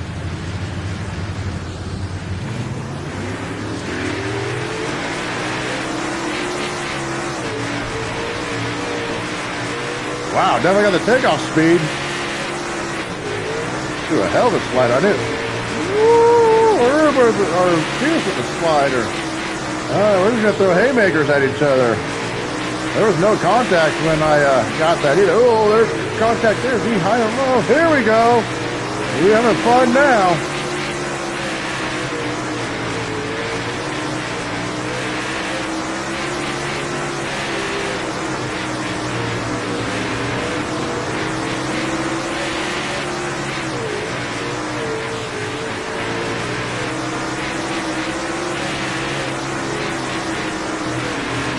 [SPEAKER 1] Wow, definitely got the takeoff speed. Do a hell of a slider. I didn't. Woo! Our Phoenix with the slider. We're just gonna throw haymakers at each other. There was no contact when I got that either. Oh, there's contact there. Is he high or low? Here we go. We're having fun now.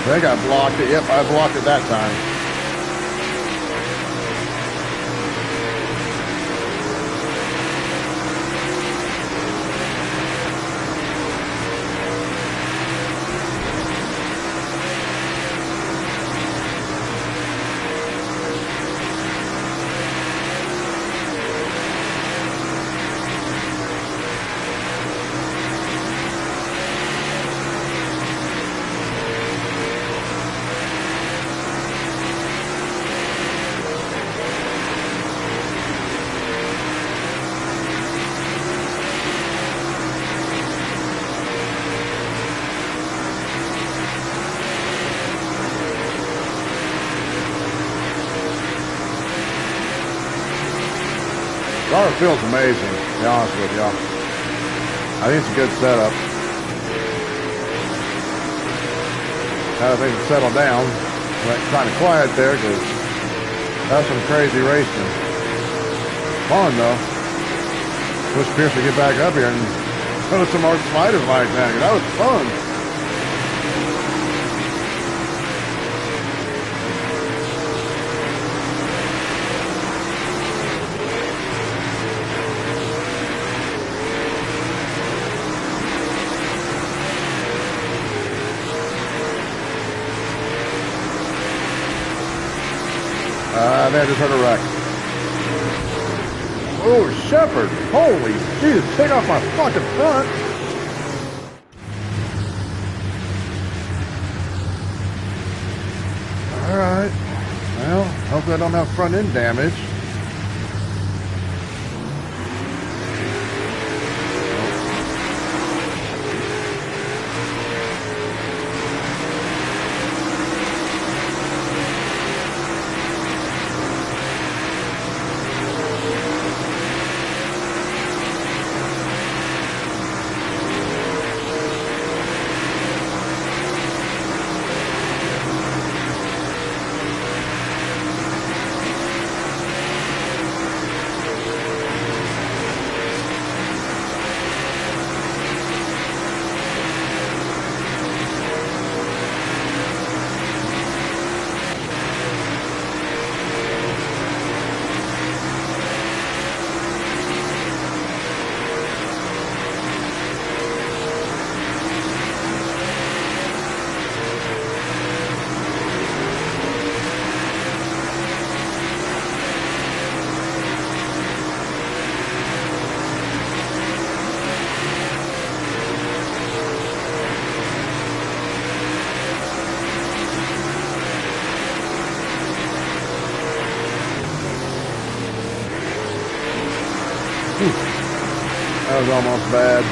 [SPEAKER 1] I think I blocked it. Yep, I blocked it that time. Car feels amazing, to be honest with y'all. I think it's a good setup. Now I think it's settled down. Went kind of quiet there because that's some crazy racing. Fun though. Wish Pierce would get back up here and put some more sliders like that. That was fun. I just heard a wreck. Oh, Shepherd. Holy Jesus, take off my fucking front. Alright. Well, hopefully I don't have front end damage. That was almost bad.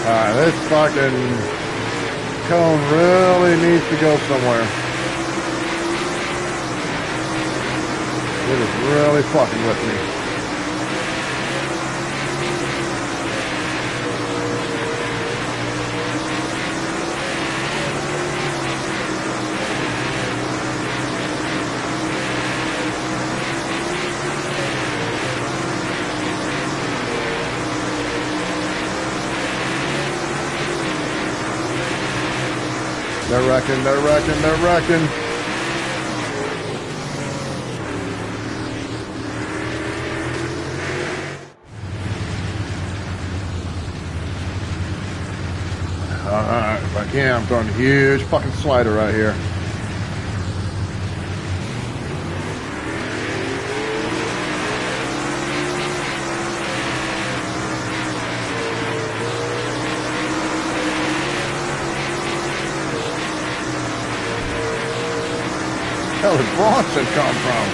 [SPEAKER 1] Alright, this fucking cone really needs to go somewhere. It is really fucking with me. They're wrecking, they're wrecking, they're wrecking. Alright, if I can, I'm throwing a huge fucking slider right here. Where did Bronson come from?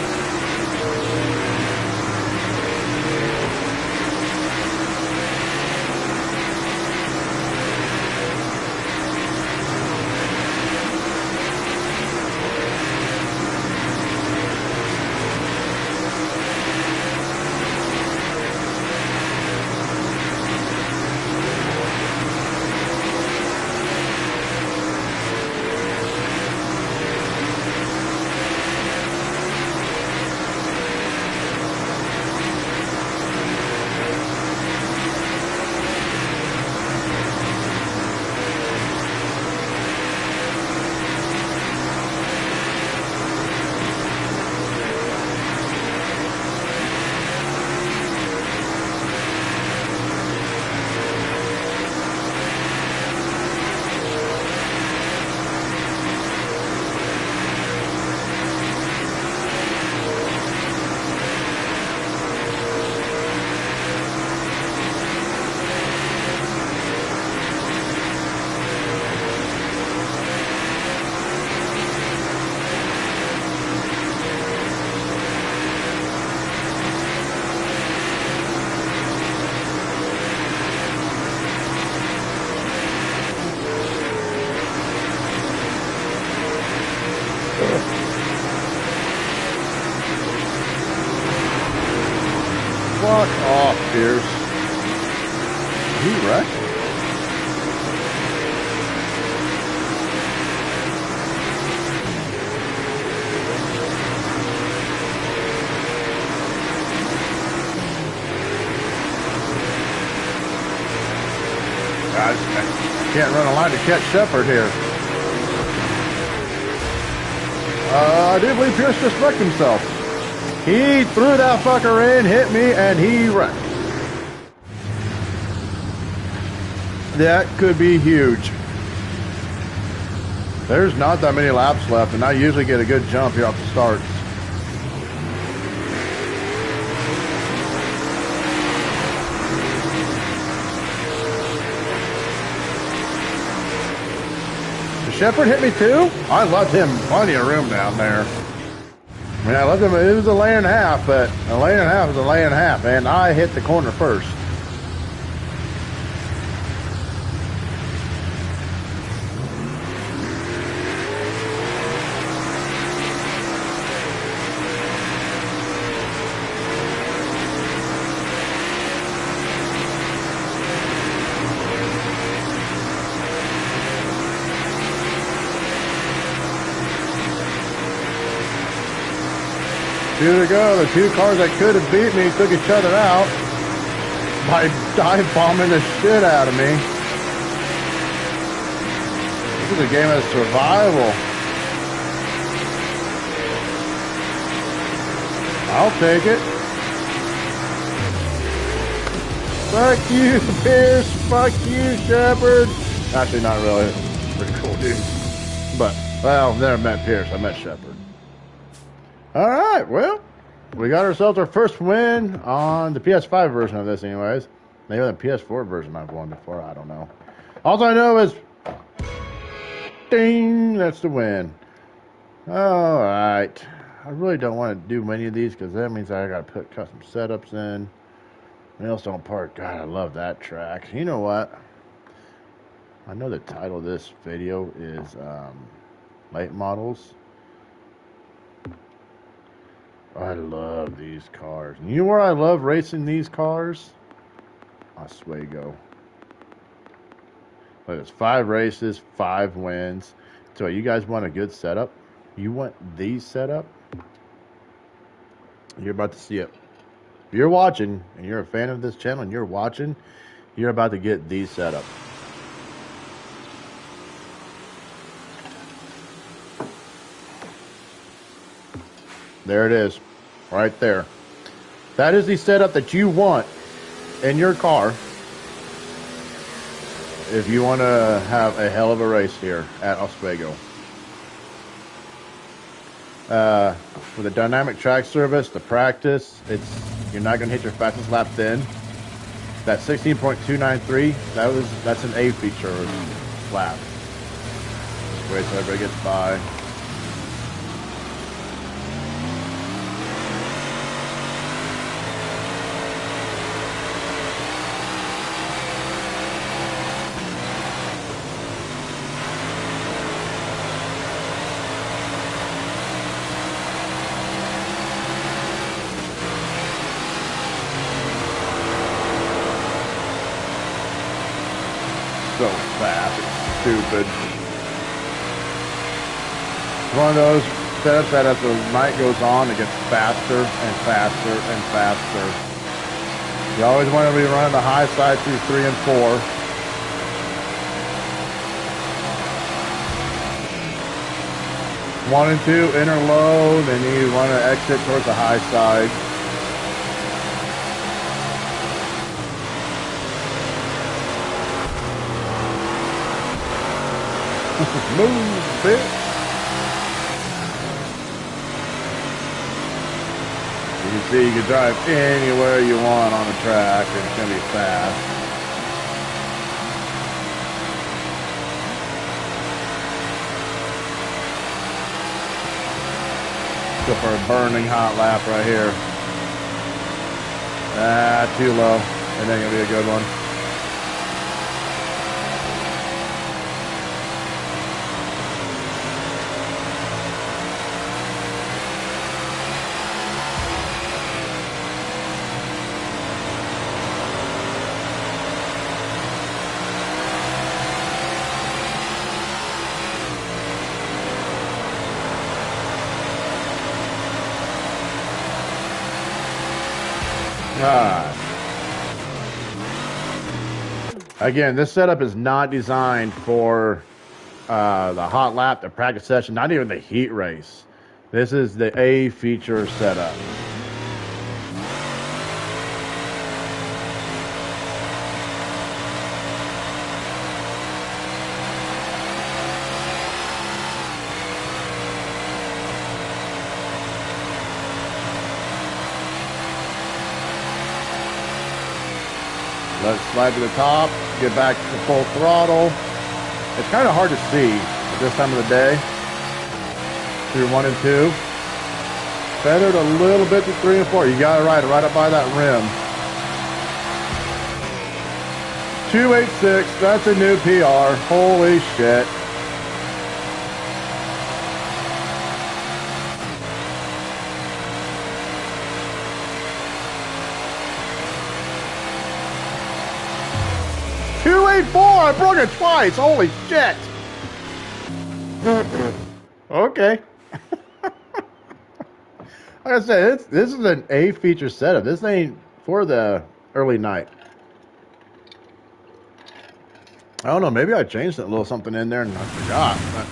[SPEAKER 1] Fuck off, Pierce. He wrecked. I can't run a line to catch Shepard here. I do believe Pierce just wrecked himself. He threw that fucker in, hit me, and he wrecked. That could be huge. There's not that many laps left, and I usually get a good jump here off the starts. Shepard hit me too? I left him plenty of room down there. I mean, I left him, it was a lane and a half, but a lane and a half is a lane and a half, and I hit the corner first. Two to go. The two cars that could have beat me took each other out by dive bombing the shit out of me. This is a game of survival. I'll take it. Fuck you, Pierce. Fuck you, Shepard. Actually, not really. Pretty cool, dude. But, well, never met Pierce. I met Shepard. All right, well, we got ourselves our first win on the PS5 version of this anyways. Maybe the PS4 version I've won before, I don't know. All I know is, ding, that's the win. All right. I really don't want to do many of these because that means I got to put custom setups in. Millstone Park, God, I love that track. You know what? I know the title of this video is Late Models. I love these cars. And you know where I love racing these cars? Oswego. Look, it's 5 races, 5 wins. So you guys want a good setup? You want these setup? You're about to see it. If you're watching and you're a fan of this channel and you're watching, you're about to get these setup. There it is, right there. That is the setup that you want in your car if you want to have a hell of a race here at Oswego. With the dynamic track service, the practice, you're not going to hit your fastest lap then. That 16.293, that's an A feature lap. Wait till everybody gets by. So fast, it's stupid. It's one of those setups that as the night goes on, it gets faster and faster and faster. You always want to be running the high side through 3 and 4. One and 2, inner low, then you want to exit towards the high side. Move, bitch. You can see you can drive anywhere you want on the track, and it's going to be fast. Go for a burning hot lap right here. Ah, too low. It ain't going to be a good one. Again, this setup is not designed for the hot lap, the practice session, not even the heat race. This is the A feature setup. Let's slide to the top, get back to full throttle. It's kind of hard to see at this time of the day through 1 and 2. Feathered a little bit to 3 and 4. You got it right up by that rim. 286, that's a new PR. Holy shit. I broke it twice. Holy shit. Okay. Like I said, this is an A feature setup. This ain't for the early night. I don't know. Maybe I changed a little something in there and I forgot. But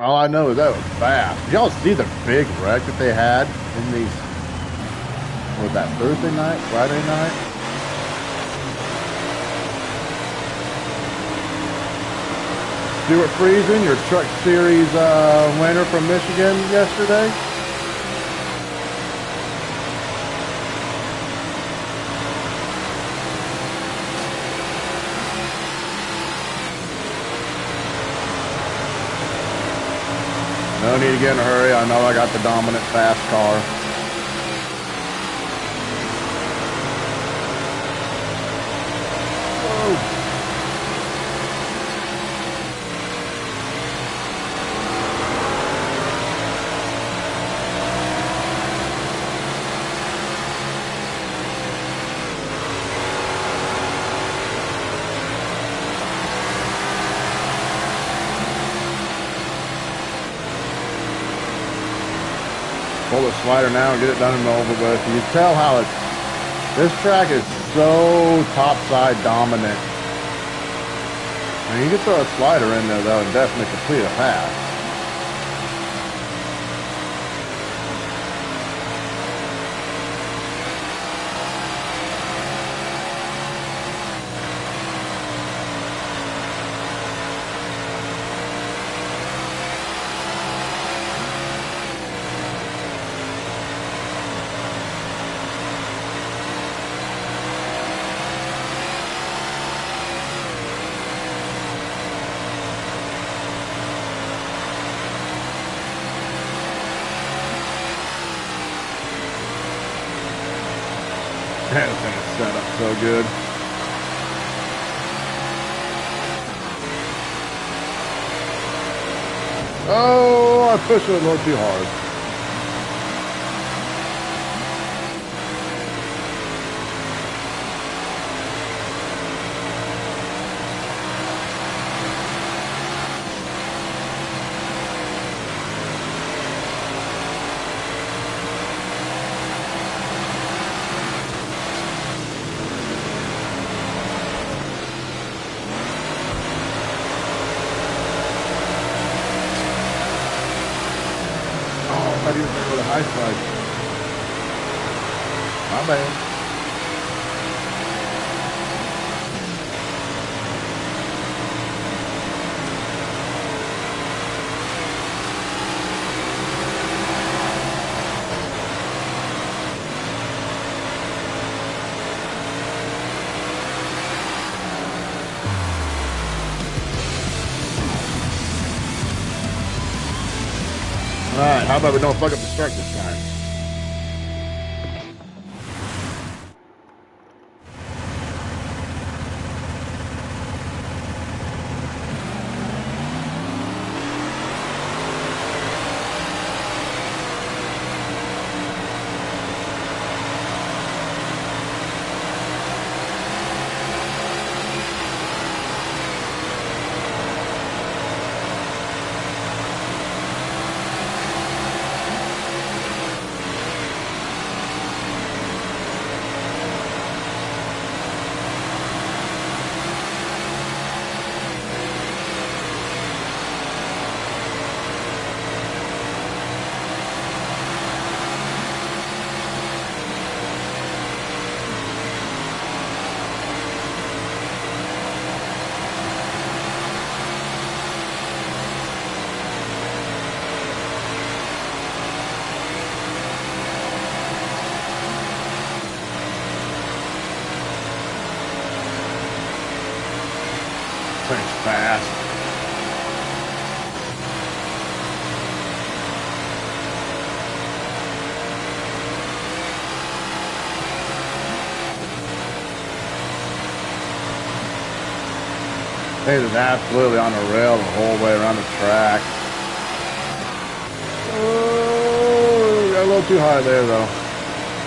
[SPEAKER 1] all I know is that was fast. Did y'all see the big wreck that they had in these? Was that Thursday night, Friday night? Stuart Friesen, your Truck Series winner from Michigan yesterday. No need to get in a hurry. I know I got the dominant fast car. Whoa. Pull the slider now and get it done and over with. You can tell how this track is so topside dominant. I mean, you can throw a slider in there though and definitely complete a pass. That thing is set up so good. Oh, I pushed it a little too hard. I didn't go to high side. My bad. Alright, how about we don't fuck up the start this time? fast. They was absolutely on the rail the whole way around the track. Oh, got a little too high there though.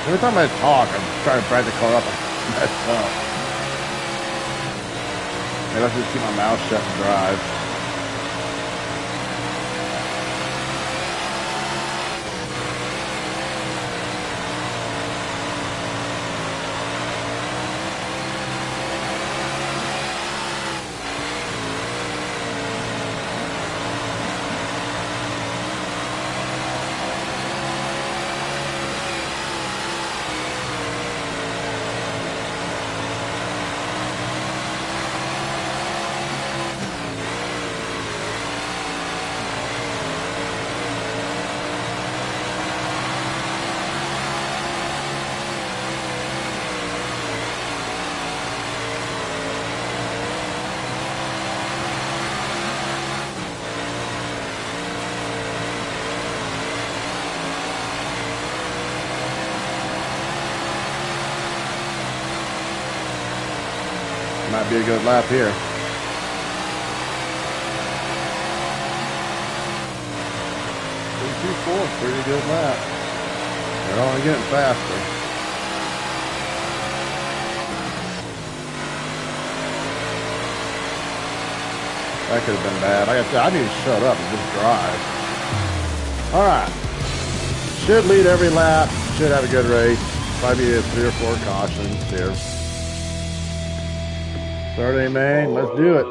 [SPEAKER 1] Every time I talk, I'm trying to back the car up and mess up. Maybe I should just keep my mouth shut and drive. Might be a good lap here. 3.24, pretty good lap. They're only getting faster. That could have been bad. I need to shut up and just drive. All right. Should lead every lap. Should have a good race. Probably 3 or 4 cautions here. Saturday, Maine. Let's do it.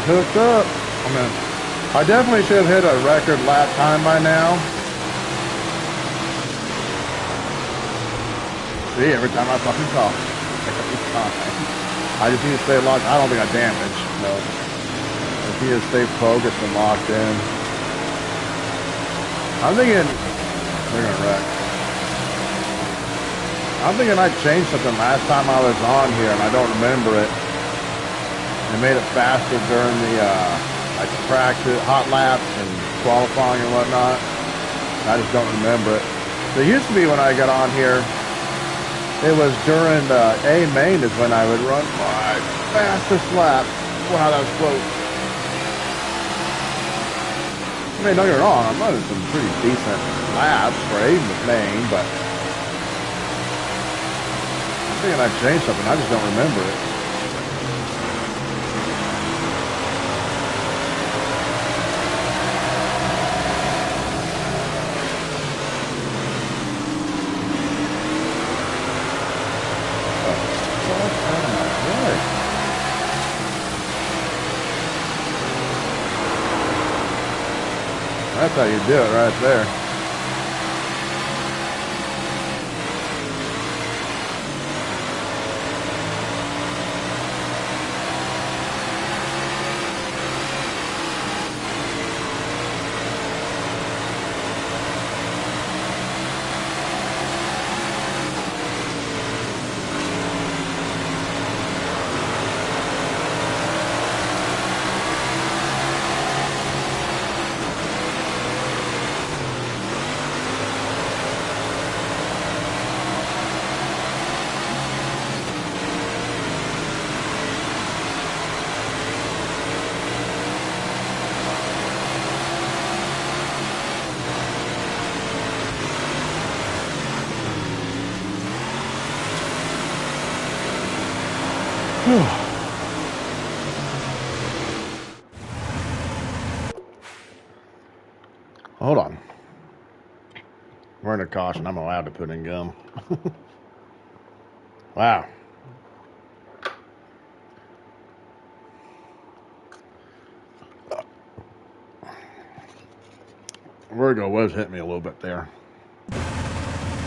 [SPEAKER 1] hooked up. I mean, I definitely should have hit a record lap time by now. See, every time I fucking talk. Every time. I just need to stay locked. I don't think I damaged. No. I just need to stay focused and locked in. I'm thinking they're gonna wreck. I'm thinking I changed something last time I was on here and I don't remember it. They made it faster during the like practice, hot laps and qualifying and whatnot. I just don't remember it. So it used to be when I got on here, it was during the A main is when I would run my fastest lap. Wow, that was close. I mean, don't get me wrong, I'm running some pretty decent laps for A main, but I'm thinking I changed something. I just don't remember it. That's how you do it right there. Hold on. We're under caution. I'm allowed to put in gum. Wow. Virgo was hitting me a little bit there.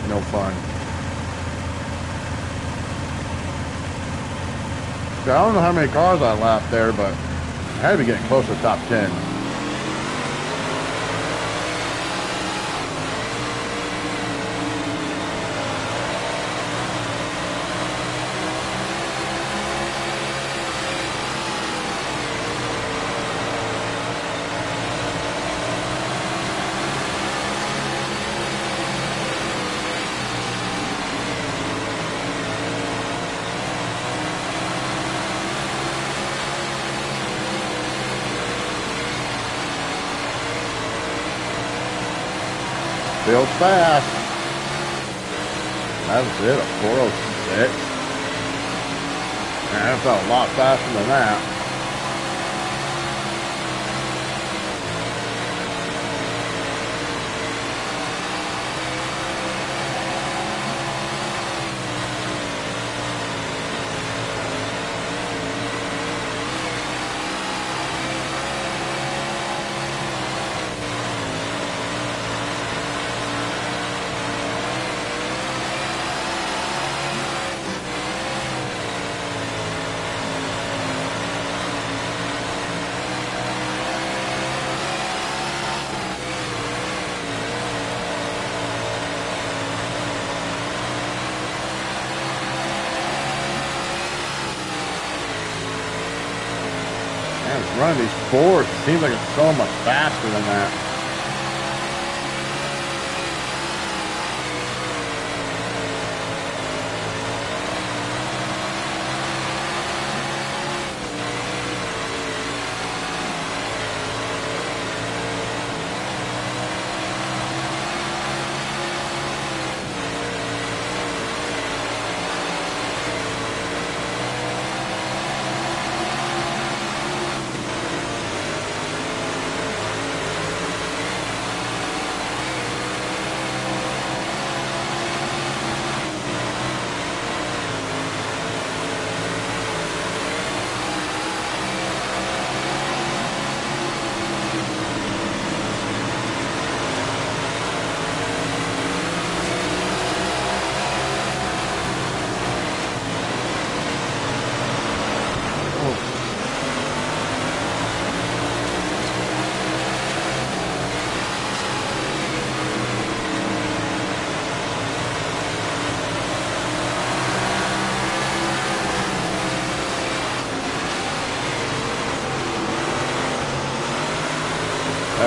[SPEAKER 1] No fun. I don't know how many cars I lapped there, but I had to be getting close to the top 10. Feels fast. That was it, a 406. Man, that felt a lot faster than that. Running these fours, it seems like it's so much faster than that.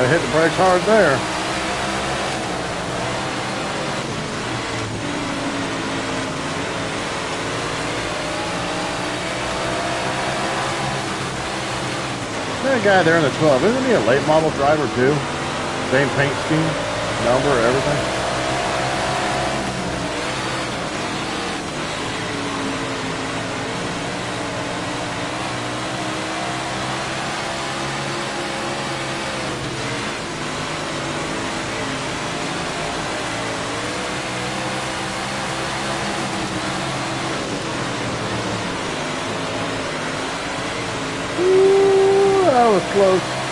[SPEAKER 1] Gotta hit the brakes hard there. That guy there in the 12, isn't he a late model driver too? Same paint scheme, number, everything. Ooh, that was close.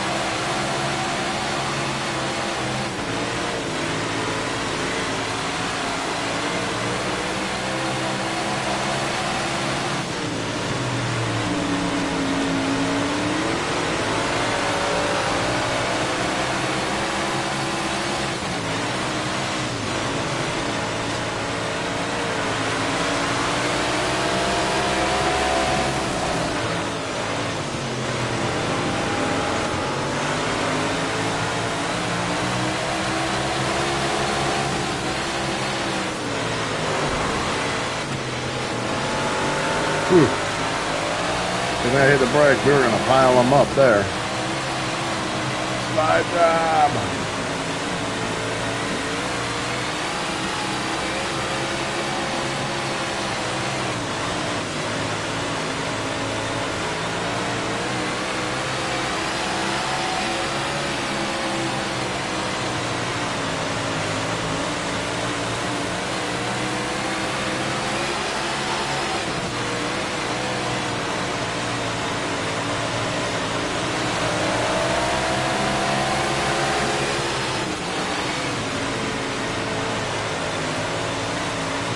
[SPEAKER 1] Whew. If I hit the brake, we were going to pile them up there. Slide job.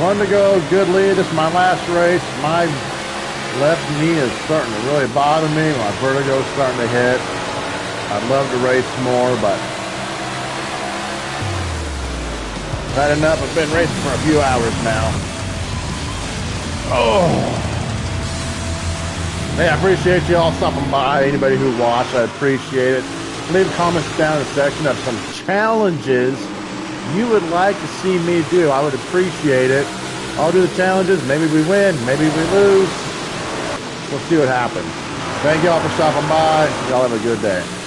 [SPEAKER 1] One to go, good lead. This is my last race. My left knee is starting to really bother me. My vertigo's starting to hit. I'd love to race more, but I've had enough. I've been racing for a few hours now. Oh. Hey, I appreciate you all stopping by. Anybody who watched, I appreciate it. Leave comments down in the section of some challenges you would like to see me do. I would appreciate it. I'll do the challenges. Maybe we win. Maybe we lose. We'll see what happens. Thank y'all for stopping by. Y'all have a good day.